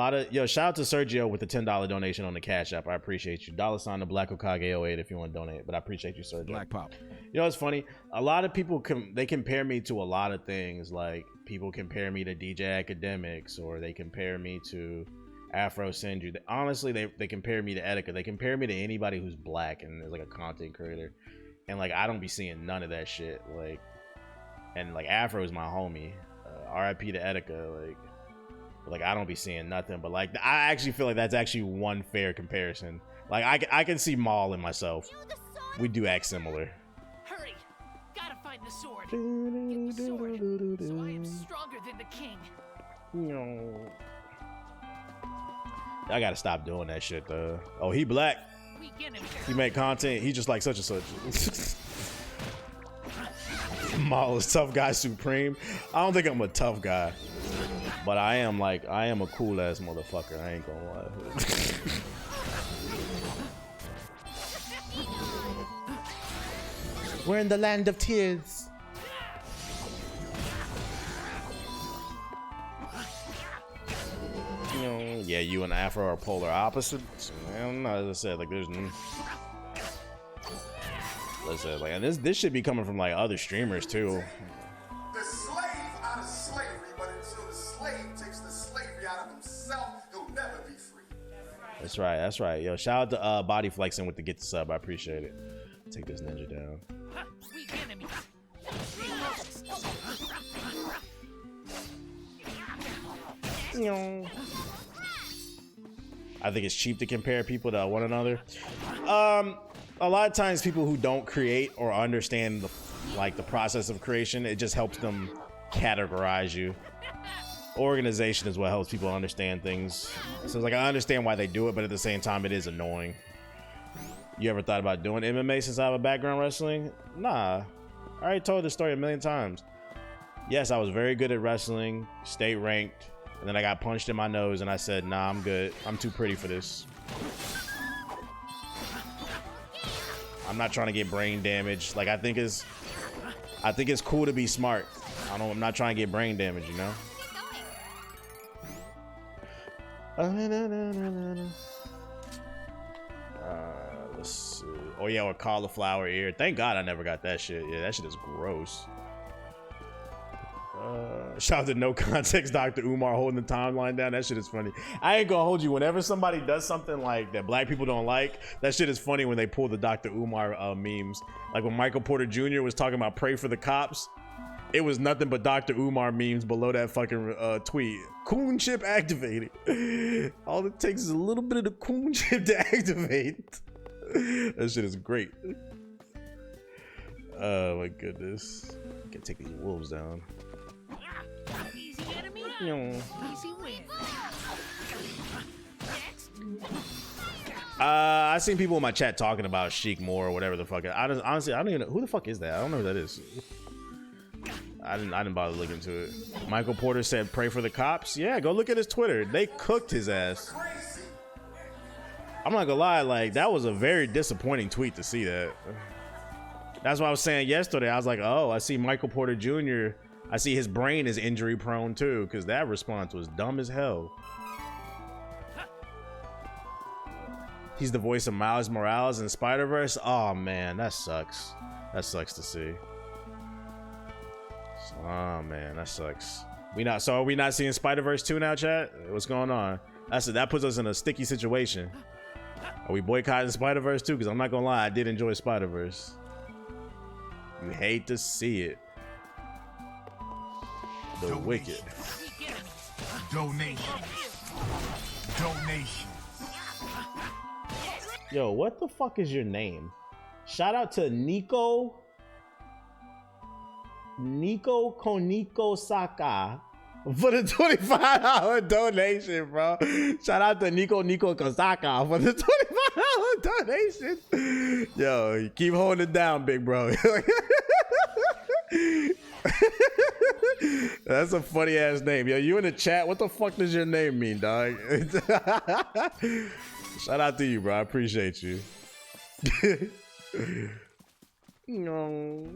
out to Sergio with the $10 donation on the Cash App. I appreciate you. $sign the Black Hokage 08 if you want to donate. But I appreciate you, Sergio. Black Pop. You know, it's funny. A lot of people they compare me to a lot of things. Like, people compare me to DJ Academics, or they compare me to Afro Sindri. Honestly, they compare me to Etika. They compare me to anybody who's black and is like a content creator. And like I don't be seeing none of that shit. Like, and like Afro is my homie. RIP to Etika. Like I don't be seeing nothing. But like I actually feel like that's actually one fair comparison. Like I can see Maul and myself. We do act similar. Hurry! Gotta find the sword. Get the sword, so I am stronger than the king. No. I gotta stop doing that shit though. Oh, he black. He make content. He just like such and such. Maul is tough guy supreme. I don't think I'm a tough guy, but I am a cool ass motherfucker. I ain't gonna lie. We're in the land of tears. You know, yeah, you and Afro are polar opposites. I don't know, as I said, like there's listen, like, and this should be coming from like other streamers too. The slave out of slavery, but until the slave takes the slavery out of himself, he'll never be free. That's right, that's right. Yo, shout out to Body Flexing with the get the sub. I appreciate it. Take this ninja down. I think it's cheap to compare people to one another. A lot of times people who don't create or understand the process of creation, it just helps them categorize you. Organization is what helps people understand things. So it's like I understand why they do it, but at the same time it is annoying. You ever thought about doing MMA since I have a background in wrestling? Nah. I already told this story a million times. Yes, I was very good at wrestling, state ranked, and then I got punched in my nose and I said, nah, I'm good. I'm too pretty for this. I'm not trying to get brain damage. Like I think it's cool to be smart. I'm not trying to get brain damage, you know? Let's see. Oh yeah, or cauliflower ear. Thank God I never got that shit. Yeah, that shit is gross. Shout out to No Context Dr. Umar holding the timeline down. That shit is funny. I ain't gonna hold you. Whenever somebody does something like that black people don't like, that shit is funny when they pull the Dr. Umar memes. Like when Michael Porter Jr. was talking about pray for the cops, it was nothing but Dr. Umar memes below that fucking tweet. Coon chip activated. All it takes is a little bit of the coon chip to activate. That shit is great. Oh my goodness. Can take these wolves down. Easy enemy. Easy win. I seen people in my chat talking about Sheik more or whatever the fuck. Honestly, I don't even know who the fuck is that. I don't know who that is. I didn't bother looking into it. Michael Porter said pray for the cops. Yeah, go look at his Twitter. They cooked his ass. I'm not gonna lie, like that was a very disappointing tweet to see that. That's what I was saying yesterday. I was like, oh, I see Michael Porter Jr. I see his brain is injury prone too, because that response was dumb as hell. He's the voice of Miles Morales in Spider-Verse. Oh man, that sucks. That sucks to see. Oh man, that sucks. Are we not seeing Spider-Verse 2 now, chat? What's going on? That puts us in a sticky situation. Are we boycotting Spider-Verse 2? Because I'm not gonna lie, I did enjoy Spider-Verse. You hate to see it. The Donation. wicked. Donation. Donation. Yo, what the fuck is your name? Shout out to Nico Koniko Saka for the $25 donation, bro. Shout out to Nico Kosaka for the $25 donation. Yo, keep holding it down, big bro. That's a funny ass name. Yo, you in the chat? What the fuck does your name mean, dog? Shout out to you, bro. I appreciate you. No.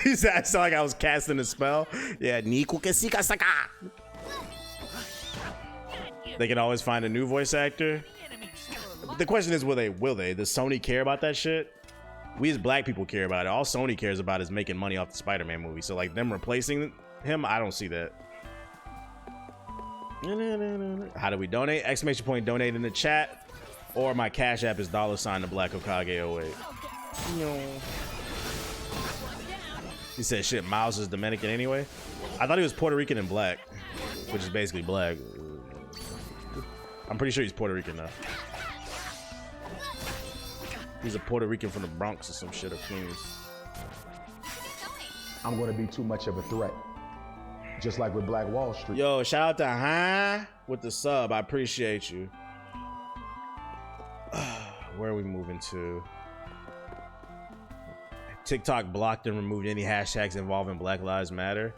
He said I sound like I was casting a spell. Yeah, Niku Kesika Saka. They can always find a new voice actor. The question is, will they? Does Sony care about that shit? We as black people care about it. All Sony cares about is making money off the Spider-Man movie. So like them replacing him, I don't see that. How do we donate? Exclamation point donate in the chat. Or my Cash App is $ the Black Hokage 08. He said shit, Miles is Dominican anyway. I thought he was Puerto Rican and black, which is basically black. I'm pretty sure he's Puerto Rican though. He's a Puerto Rican from the Bronx or some shit, or Queens. I'm going to be too much of a threat. Just like with Black Wall Street. Yo, shout out to Huh with the sub. I appreciate you. Where are we moving to? TikTok blocked and removed any hashtags involving Black Lives Matter.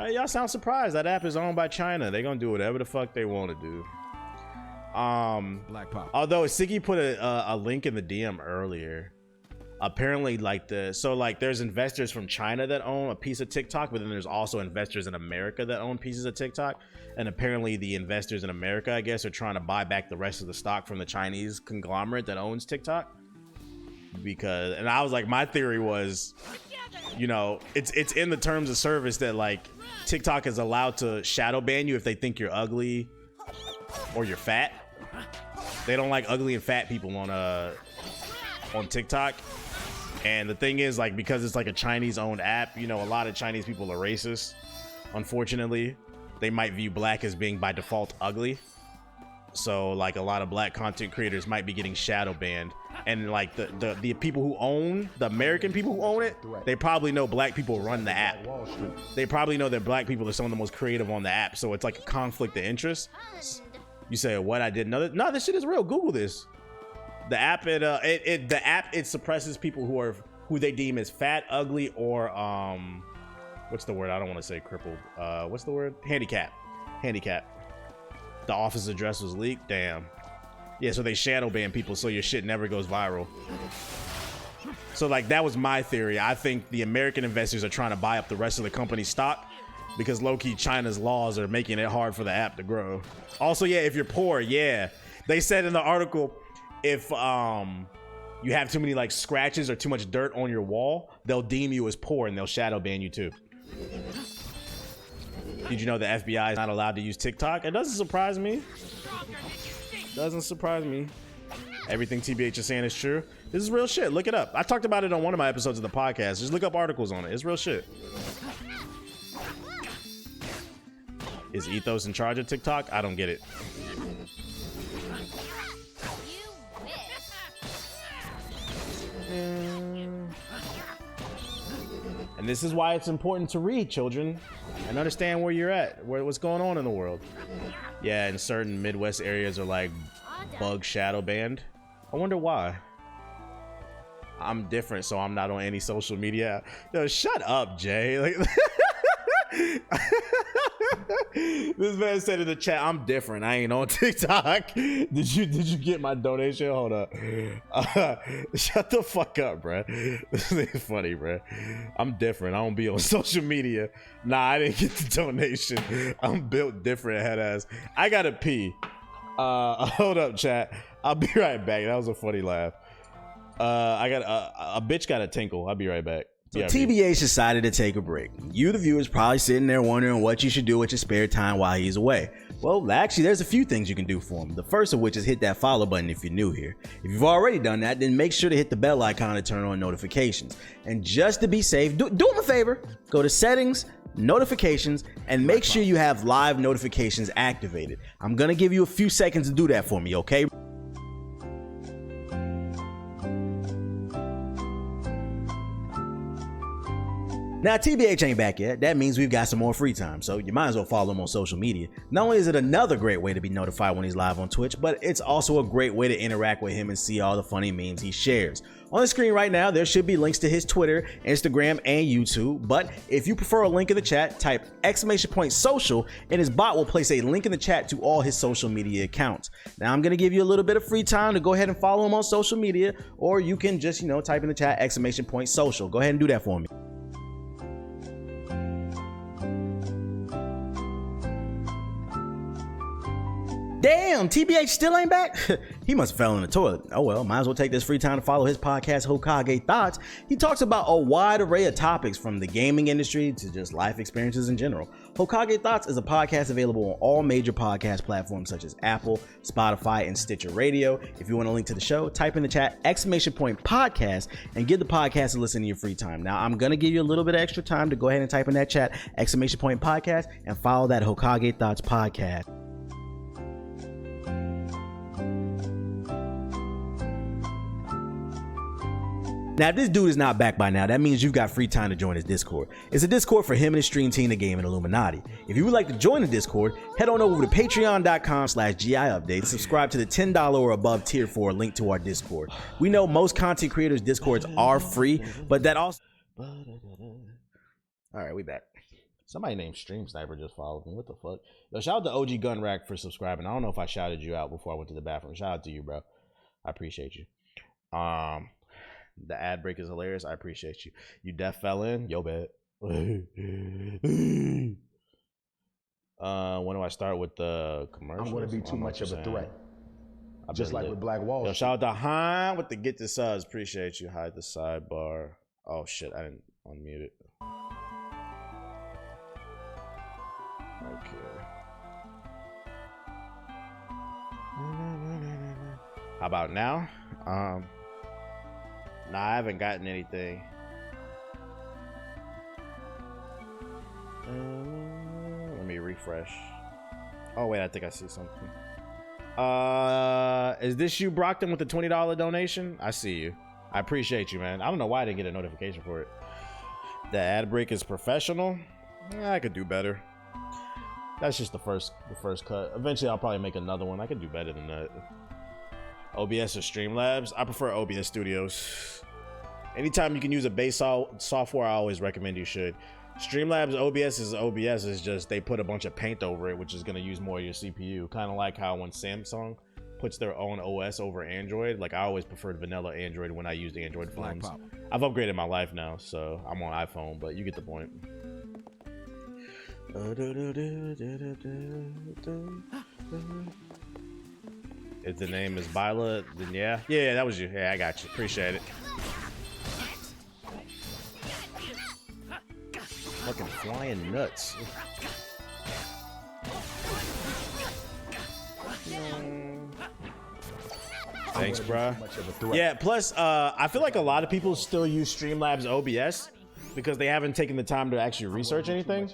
Y'all sound surprised. That app is owned by China. They're gonna do whatever the fuck they want to do. Black Pop. Although Siggy put a link in the DM earlier. Apparently, like there's investors from China that own a piece of TikTok, but then there's also investors in America that own pieces of TikTok. And apparently the investors in America, I guess, are trying to buy back the rest of the stock from the Chinese conglomerate that owns TikTok. And I was like, my theory was, you know, it's in the terms of service that like TikTok is allowed to shadow ban you if they think you're ugly or you're fat. They don't like ugly and fat people on TikTok. And the thing is, like, because it's like a Chinese owned app, you know, a lot of Chinese people are racist. Unfortunately, they might view black as being by default ugly. So like a lot of black content creators might be getting shadow banned. And like the people who own, the American people who own it, they probably know black people run the app. They probably know that black people are some of the most creative on the app. So it's like a conflict of interest. You say, what? I didn't know that? No, this shit is real. Google this. The app it suppresses people who they deem as fat, ugly, or what's the word? I don't want to say crippled. What's the word? Handicap. The office address was leaked. Damn. Yeah, so they shadow ban people so your shit never goes viral. So like that was my theory. I think the American investors are trying to buy up the rest of the company's stock because low-key China's laws are making it hard for the app to grow. Also, yeah, if you're poor, yeah. They said in the article, if you have too many like scratches or too much dirt on your wall, they'll deem you as poor and they'll shadow ban you too. Did you know the FBI is not allowed to use TikTok? It doesn't surprise me. Doesn't surprise me. Everything TBH is saying is true. This is real shit. Look it up. I talked about it on one of my episodes of the podcast. Just look up articles on it. It's real shit. Is Ethos in charge of TikTok? I don't get it. And this is why it's important to read, children, and understand where you're at, what's going on in the world. Yeah, and certain Midwest areas are like bug shadow banned. I wonder why. I'm different, so I'm not on any social media. Yo, shut up, Jay. Like, this man said in the chat, I'm different. I ain't on TikTok. Did you get my donation? Hold up. Shut the fuck up, bro. This is funny, bro. I'm different. I don't be on social media. Nah, I didn't get the donation. I'm built different, head ass. I gotta pee. Hold up, chat. I'll be right back. That was a funny laugh. I got a bitch got a tinkle. I'll be right back. So TBH decided to take a break. You, the viewers, probably sitting there wondering what you should do with your spare time while he's away. Well, actually, there's a few things you can do for him. The first of which is hit that follow button if you're new here. If you've already done that, then make sure to hit the bell icon to turn on notifications. And just to be safe, do him a favor. Go to settings, notifications, and make sure you have live notifications activated. I'm going to give you a few seconds to do that for me, okay? Now, TBH ain't back yet. That means we've got some more free time, so you might as well follow him on social media. Not only is it another great way to be notified when he's live on Twitch, but it's also a great way to interact with him and see all the funny memes he shares. On the screen right now, there should be links to his Twitter, Instagram, and YouTube, but if you prefer a link in the chat, type !social, and his bot will place a link in the chat to all his social media accounts. Now, I'm going to give you a little bit of free time to go ahead and follow him on social media, or you can just, type in the chat !social. Go ahead and do that for me. Damn, TBH still ain't back? He must have fell in the toilet. Oh well, might as well take this free time to follow his podcast, Hokage Thoughts. He talks about a wide array of topics from the gaming industry to just life experiences in general. Hokage Thoughts is a podcast available on all major podcast platforms such as Apple, Spotify, and Stitcher Radio. If you want a link to the show, type in the chat !podcast and give the podcast a listen in your free time. Now, I'm going to give you a little bit of extra time to go ahead and type in that chat !podcast and follow that Hokage Thoughts podcast. Now, if this dude is not back by now, that means you've got free time to join his Discord. It's a Discord for him and his stream team, the Game and Illuminati. If you would like to join the Discord, head on over to patreon.com/GIupdates, subscribe to the $10 or above tier for a link to our Discord. We know most content creators' Discords are free, but that also... All right, we back. Somebody named Stream Sniper just followed me. What the fuck? Yo, shout out to OG Gunrack for subscribing. I don't know if I shouted you out before I went to the bathroom. Shout out to you, bro. I appreciate you. The ad break is hilarious. I appreciate you. You def fell in. Yo, bad. When do I start with the commercials? I'm going to be too much of a threat. Just like with Black Wall Street. Yo, shout out to Han with the get the subs. Appreciate you. Hide the sidebar. Oh, shit. I didn't unmute it. Okay. How about now? Nah, I haven't gotten anything. Let me refresh. Oh wait, I think I see something. Is this you, Brockton, with the $20 donation? I see you. I appreciate you, man. I don't know why I didn't get a notification for it. The ad break is professional. I could do better. That's just the first cut. Eventually, I'll probably make another one. I could do better than that. OBS or Streamlabs? I prefer OBS Studios. Anytime you can use a base software, I always recommend you should. Streamlabs OBS is just they put a bunch of paint over it, which is going to use more of your CPU. Kind of like how when Samsung puts their own OS over Android, like I always preferred vanilla Android when I used Android phones. I've upgraded my life now, so I'm on iPhone, but you get the point. If the name is Bila, then yeah, that was you. Yeah, I got you. Appreciate it. Fucking flying nuts. Thanks, bro. Yeah, plus, I feel like a lot of people still use Streamlabs OBS because they haven't taken the time to actually research anything.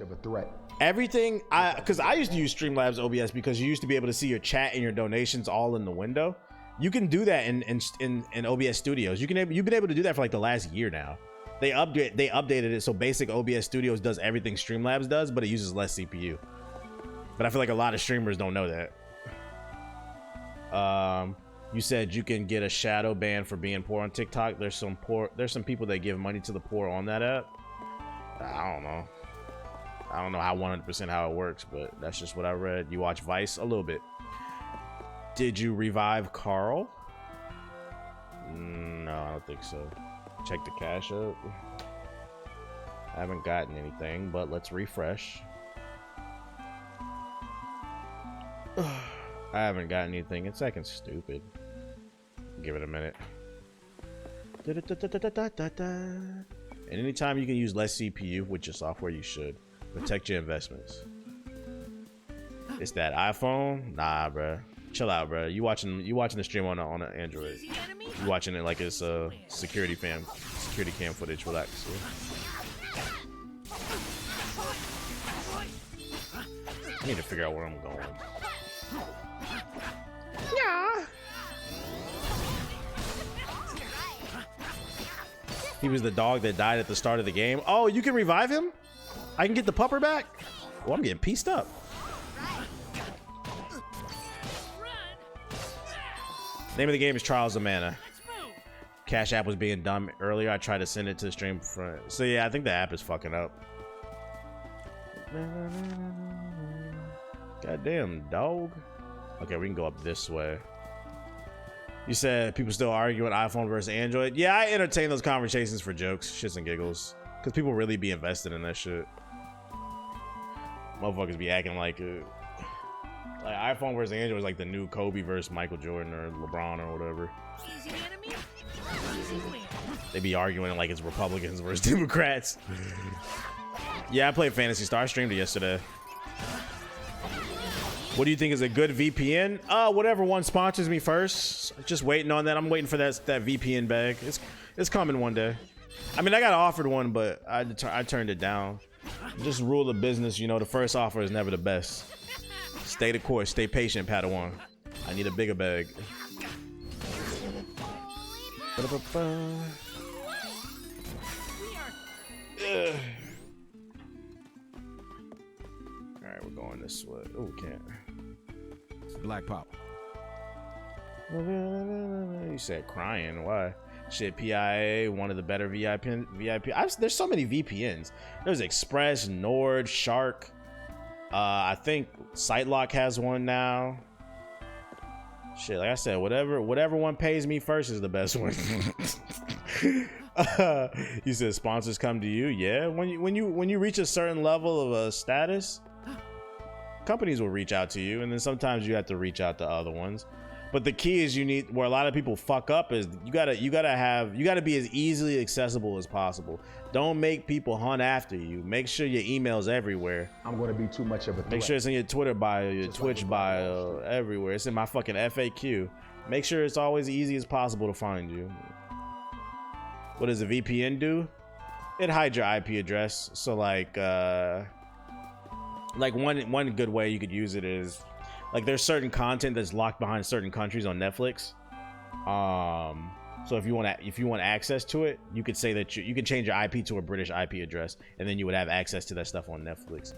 Everything, because I used to use Streamlabs OBS because you used to be able to see your chat and your donations all in the window. You can do that in OBS Studios. You've been able to do that for like the last year now. They updated it so basic OBS Studios does everything Streamlabs does, but it uses less CPU. But I feel like a lot of streamers don't know that. You said you can get a shadow ban for being poor on TikTok. There's some people that give money to the poor on that app. I don't know how 100% how it works, but that's just what I read. You watch Vice a little bit. Did you revive Carl? No, I don't think so. Check the cash up. I haven't gotten anything, but let's refresh. I haven't gotten anything. It's acting stupid. Give it a minute. And anytime you can use less CPU with your software, you should. Protect your investments. It's that iPhone? Nah, bro. Chill out, bro. You watching the stream on an Android. You watching it like it's a security cam footage. Relax. I need to figure out where I'm going. Yeah. He was the dog that died at the start of the game. Oh, you can revive him? I can get the pupper back? Oh, I'm getting pieced up. Name of the game is Trials of Mana. Cash App was being dumb earlier. I tried to send it to the stream front. So yeah, I think the app is fucking up. Goddamn dog. Okay, we can go up this way. You said people still arguing iPhone versus Android. Yeah, I entertain those conversations for jokes, shits and giggles. Because people really be invested in that shit. Motherfuckers be acting like Like iPhone versus Android was like the new Kobe versus Michael Jordan or LeBron or whatever. Easy enemy, easy win. They be arguing like it's Republicans versus Democrats. Yeah, I played Phantasy Star. I streamed it yesterday. What do you think is a good VPN? Whatever one sponsors me first. Just waiting on that. I'm waiting for that VPN bag. It's coming one day. I mean, I got offered one, but I turned it down. Just rule of business, you know, the first offer is never the best. Stay the course, stay patient, Padawan. I need a bigger bag. Alright, we're going this way. Oh, we can't. Black Pop. You said crying. Why? Shit, PIA, one of the better VIP. There's so many VPNs. There's Express, Nord, Shark. I think SiteLock has one now. Shit, like I said, whatever one pays me first is the best one. You said sponsors come to you. Yeah, when you reach a certain level of a status, companies will reach out to you, and then sometimes you have to reach out to other ones. But the key is where a lot of people fuck up is you gotta be as easily accessible as possible. Don't make people hunt after you. Make sure your email's everywhere. I'm gonna be too much of a threat. Make sure it's in your Twitter bio, your Twitch bio, everywhere. It's in my fucking FAQ. Make sure it's always easy as possible to find you. What does a VPN do? It hides your IP address. So like one good way you could use it is like there's certain content that's locked behind certain countries on Netflix. So if you want access to it, you could say that you can change your IP to a British IP address, and then you would have access to that stuff on Netflix.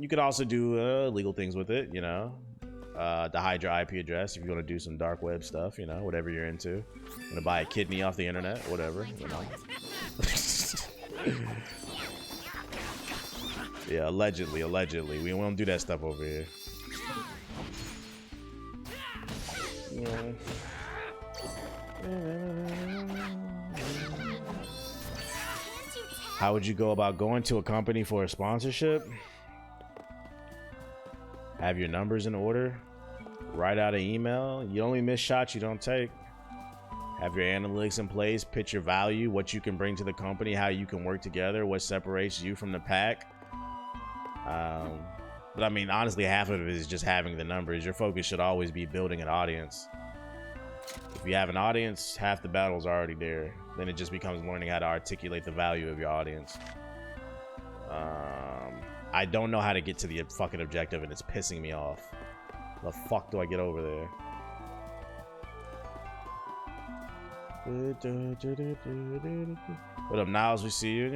You could also do legal things with it, you know, to hide your IP address if you want to do some dark web stuff, you know, whatever you're into. You want to buy a kidney off the internet, whatever, you know. Yeah, allegedly, we won't do that stuff over here. Yeah. How would you go about going to a company for a sponsorship? Have your numbers in order. Write out an email. You only miss shots you don't take. Have your analytics in place. Pitch your value, what you can bring to the company, how you can work together, what separates you from the pack. But I mean, honestly, half of it is just having the numbers. Your focus should always be building an audience. If you have an audience, half the battle's already there. Then it just becomes learning how to articulate the value of your audience. I don't know how to get to the fucking objective, and it's pissing me off. The fuck do I get over there? What up, Niles? We see you.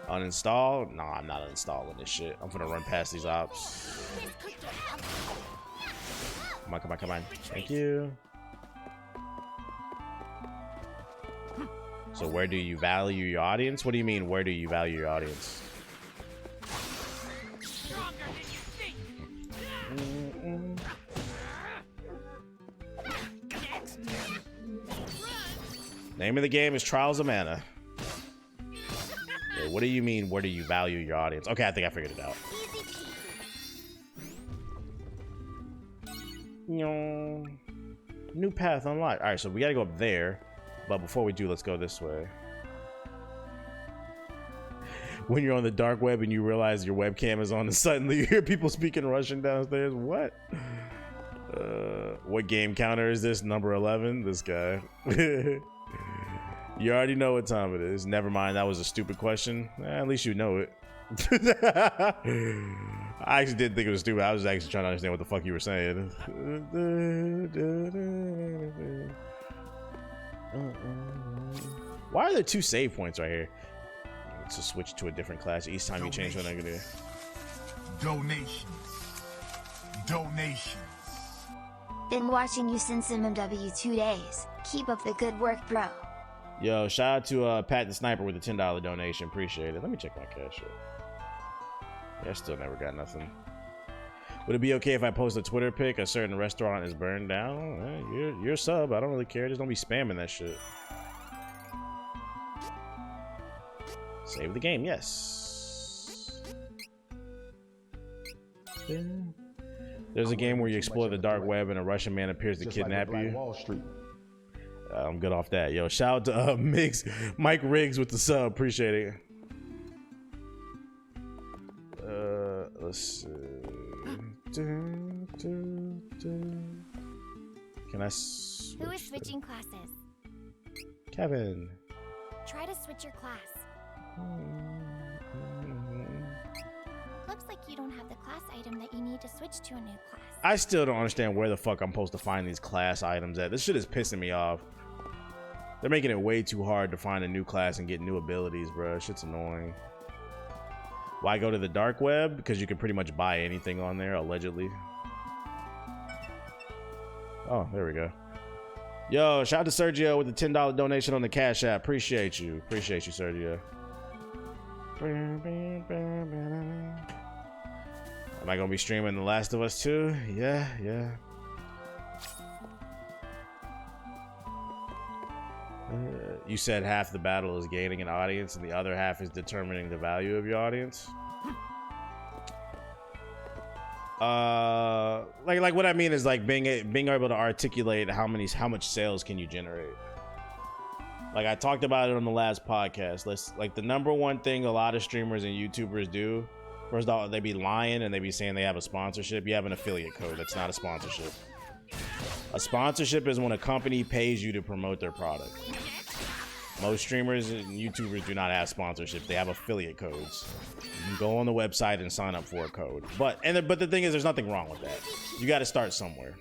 Uninstall? No, I'm not uninstalling this shit. I'm gonna run past these ops. Come on. Thank you. So where do you value your audience? What do you mean, where do you value your audience? Name of the game is Trials of Mana. Okay, what do you mean, where do you value your audience? Okay, I think I figured it out. New path unlocked. All right, so we gotta go up there, but before we do, let's go this way. When you're on the dark web and you realize your webcam is on and suddenly you hear people speaking Russian downstairs. What? What game counter is this? Number 11? This guy. You already know what time it is. Never mind, that was a stupid question. At least you know it. I actually didn't think it was stupid. I was actually trying to understand what the fuck you were saying. Why are there 2 save points right here? To switch to a different class each time you change one negative. Donations. Been watching you since MMW 2 days. Keep up the good work, bro. Yo, shout out to Pat the Sniper with a $10 donation. Appreciate it. Let me check my cash up. Yeah, I still never got nothing. Would it be okay if I post a Twitter pic? A certain restaurant is burned down? You're a sub. I don't really care. Just don't be spamming that shit. Save the game, yes. There's a game where you explore the dark web and a Russian man appears to kidnap you. Wall Street. I'm good off that. Yo, shout out to Mike Riggs with the sub. Appreciate it. Let's see. Can I switch? Who is switching classes? Kevin. Try to switch your class. Looks like you don't have the class item that you need to switch to a new class. I still don't understand where the fuck I'm supposed to find these class items at. This shit is pissing me off. They're making it way too hard to find a new class and get new abilities, bro. Shit's annoying. Why go to the dark web? Because you can pretty much buy anything on there, allegedly. Oh, there we go. Yo, shout out to Sergio with the $10 donation on the Cash App. Appreciate you. Appreciate you, Sergio. Am I gonna be streaming The Last of Us 2? Yeah. You said half the battle is gaining an audience and the other half is determining the value of your audience. Like what I mean is like being able to articulate how much sales can you generate. Like I talked about it on the last podcast. Like the number one thing a lot of streamers and YouTubers do, first of all, they be lying and they be saying they have a sponsorship. You have an affiliate code. That's not a sponsorship. A sponsorship is when a company pays you to promote their product. Most streamers and YouTubers do not have sponsorships. They have affiliate codes. You can go on the website and sign up for a code. But the thing is, there's nothing wrong with that. You got to start somewhere.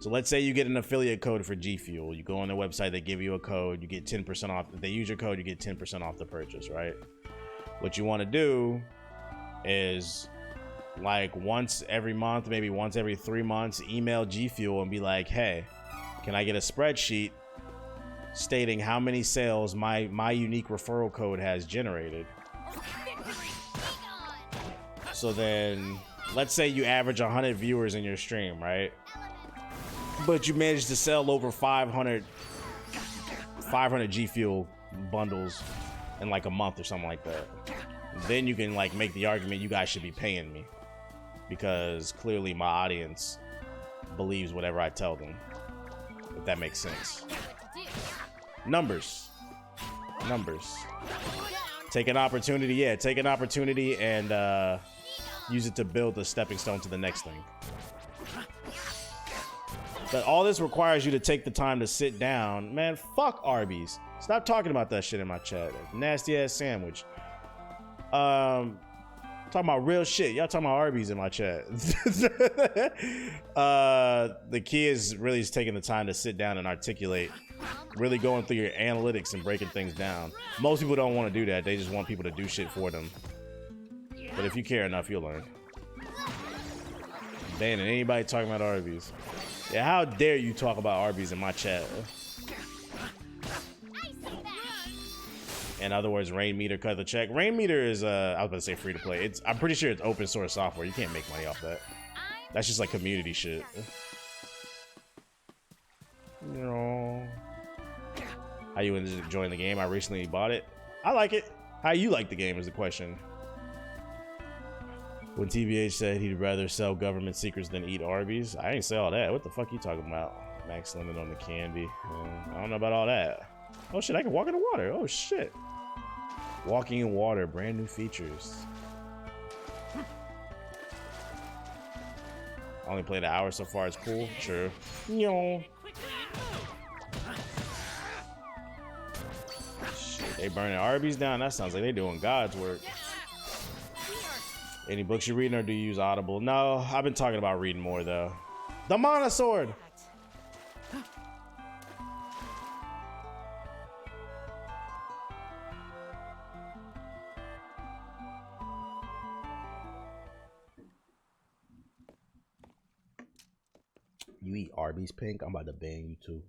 So let's say you get an affiliate code for G Fuel. You go on their website, they give you a code, you get 10% off. If they use your code, you get 10% off the purchase, right? What you want to do is like once every month, maybe once every 3 months, email G Fuel and be like, hey, can I get a spreadsheet stating how many sales my unique referral code has generated? So then let's say you average 100 viewers in your stream, right? But you managed to sell over 500 G Fuel bundles in like a month or something like that. Then you can like make the argument you guys should be paying me because clearly my audience believes whatever I tell them, if that makes sense. Numbers. Take an opportunity and use it to build a stepping stone to the next thing. But all this requires you to take the time to sit down. Man, fuck Arby's. Stop talking about that shit in my chat. Nasty ass sandwich. Talking about real shit. Y'all talking about Arby's in my chat. The key is really just taking the time to sit down and articulate. Really going through your analytics and breaking things down. Most people don't want to do that. They just want people to do shit for them. But if you care enough, you'll learn. Banning anybody talking about Arby's. Yeah, how dare you talk about Arby's in my chat? In other words, Rain Meter cut the check. Rain Meter is I was about to say free to play. I'm pretty sure it's open source software. You can't make money off that. That's just like community shit. No. How you enjoying the game? I recently bought it. I like it. How you like the game is the question. When TBH said he'd rather sell government secrets than eat Arby's, I ain't say all that. What the fuck you talking about? Max limit on the candy. I don't know about all that. Oh shit, I can walk in the water. Oh shit. Walking in water, brand new features. Only played an hour so far, it's cool. True. Shit, they burning Arby's down. That sounds like they doing God's work. Any books you reading or do you use Audible? No, I've been talking about reading more though. The Mana Sword. You eat Arby's, Pink? I'm about to ban you too.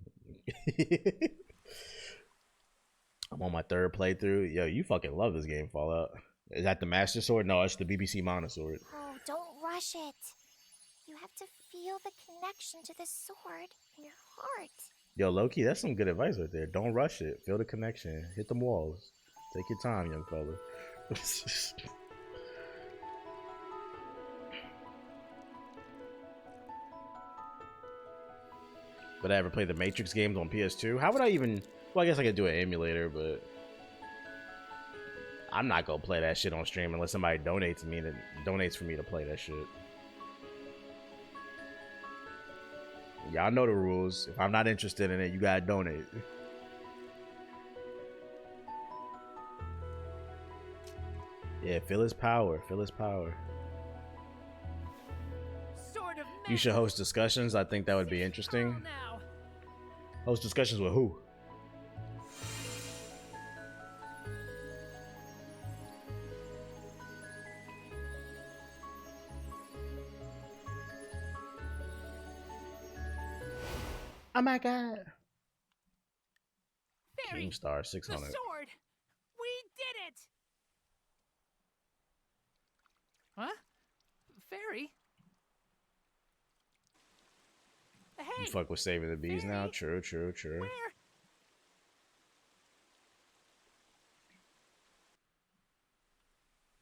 I'm on my third playthrough. Yo, you fucking love this game, Fallout. Is that the Master Sword? No, it's the BBC Mana Sword. Oh, don't rush it. You have to feel the connection to the sword in your heart. Yo, Loki, that's some good advice right there. Don't rush it. Feel the connection. Hit them walls. Take your time, young fella. Would I ever play the Matrix games on PS2? How would I even... Well, I guess I could do an emulator, but... I'm not gonna play that shit on stream unless somebody donates for me to play that shit. Y'all know the rules. If I'm not interested in it, you gotta donate. Yeah, feel his power. Feel his power. You should host discussions. I think that would be interesting. Host discussions with who? Oh my god. King Star 600. The sword! We did it! Huh? Fairy? Hey! You fuck with saving the bees now? True, true, true. Where?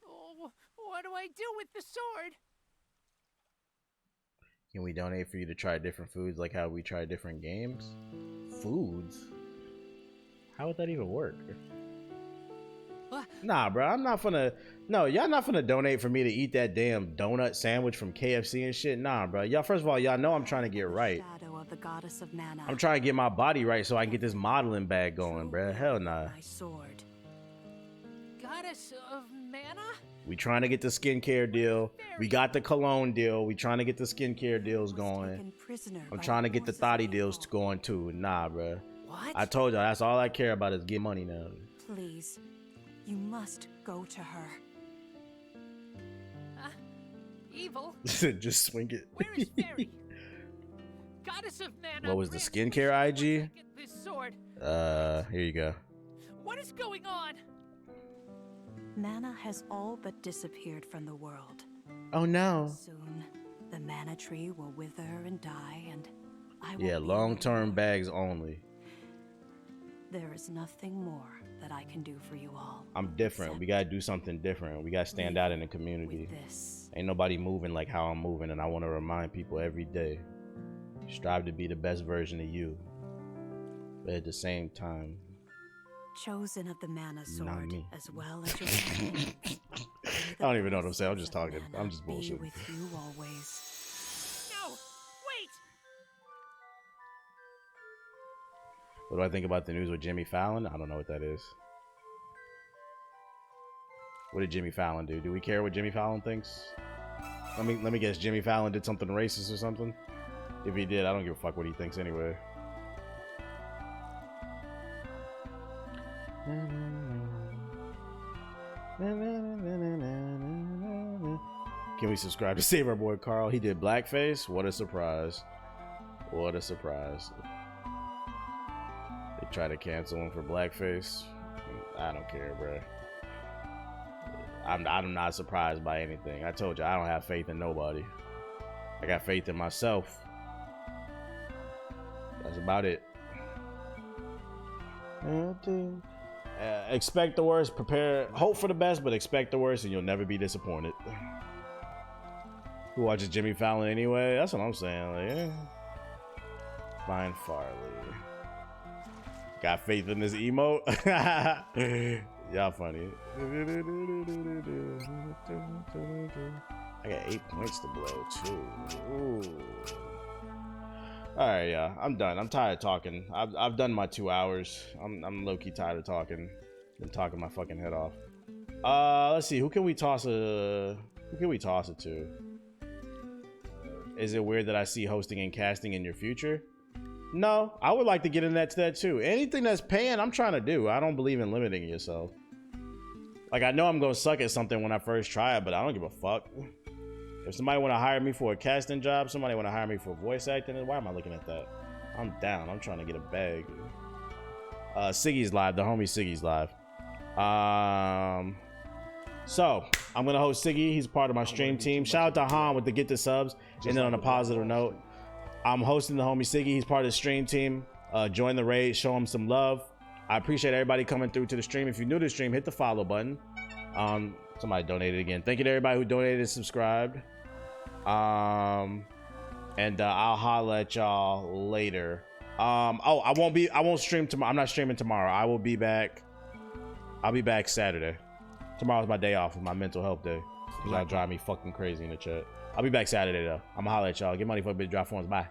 Oh, what do I do with the sword? Can we donate for you to try different foods like how we try different games? Foods? How would that even work? Nah, bro, I'm not finna... No, y'all not finna donate for me to eat that damn donut sandwich from KFC and shit. Nah, bro. Y'all, first of all, y'all know I'm trying to get right. Shadow of the goddess of mana. I'm trying to get my body right so I can get this modeling bag going, bro. Hell nah. My sword. Goddess of mana? We trying to get the skincare deal. We got the cologne deal. We trying to get the skincare deals going. I'm trying to get the thotty deals going too. Nah, bro. What? I told y'all that's all I care about is get money now. Please, you must go to her. Evil? Just swing it. Where is Fairy? Goddess of mana. What was the skincare IG? This sword. Here you go. What is going on? Mana has all but disappeared from the world. Oh no. Soon, the mana tree will wither and die, and I will. Yeah, long-term bags only. There is nothing more that I can do for you all. I'm different. We gotta do something different. We gotta stand out in the community. Ain't nobody moving like how I'm moving, and I want to remind people every day. Strive to be the best version of you. But at the same time, chosen of the mana sword, me. as well as your companions. I don't even know what I'm saying. I'm just talking. I'm just Be bullshit. with you always. No! Wait! What do I think about the news with Jimmy Fallon? I don't know what that is. What did Jimmy Fallon do? Do we care what Jimmy Fallon thinks? Let me guess. Jimmy Fallon did something racist or something? If he did, I don't give a fuck what he thinks anyway. Can we subscribe to Save Our Boy Carl? He did blackface. What a surprise. What a surprise. They try to cancel him for blackface. I don't care, bro. I'm not surprised by anything. I told you, I don't have faith in nobody. I got faith in myself. That's about it. Expect the worst, prepare, hope for the best, but expect the worst and you'll never be disappointed. Who watches Jimmy Fallon anyway? That's what I'm saying. Like, yeah. Fine Farley. Got faith in this emote? Y'all funny. I got 8 points to blow too. Ooh. Alright, yeah, I'm done. I'm tired of talking. I've done my 2 hours. I'm low-key tired of talking. Been talking my fucking head off. Let's see, who can we toss it to? Is it weird that I see hosting and casting in your future? No, I would like to get into that too. Anything that's paying, I'm trying to do. I don't believe in limiting yourself. Like, I know I'm gonna suck at something when I first try it, but I don't give a fuck. If somebody want to hire me for a casting job, somebody want to hire me for voice acting, why am I looking at that? I'm down. I'm trying to get a bag. Siggy's live. The homie Siggy's live. So I'm gonna host Siggy. He's part of my stream team. Shout out to Han with the get the subs. And then on a positive note, I'm hosting the homie Siggy. He's part of the stream team. Join the raid. Show him some love. I appreciate everybody coming through to the stream. If you're new to the stream, hit the follow button. Somebody donated again. Thank you to everybody who donated and subscribed. And I'll holla at y'all later. Oh, I won't stream tomorrow. I'm not streaming tomorrow. I will be back. I'll be back Saturday. Tomorrow's my day off. It's my mental health day. Y'all drive me fucking crazy in the chat. I'll be back Saturday though. I'm gonna holla at y'all. Get money for a bit. Drop phones. Bye.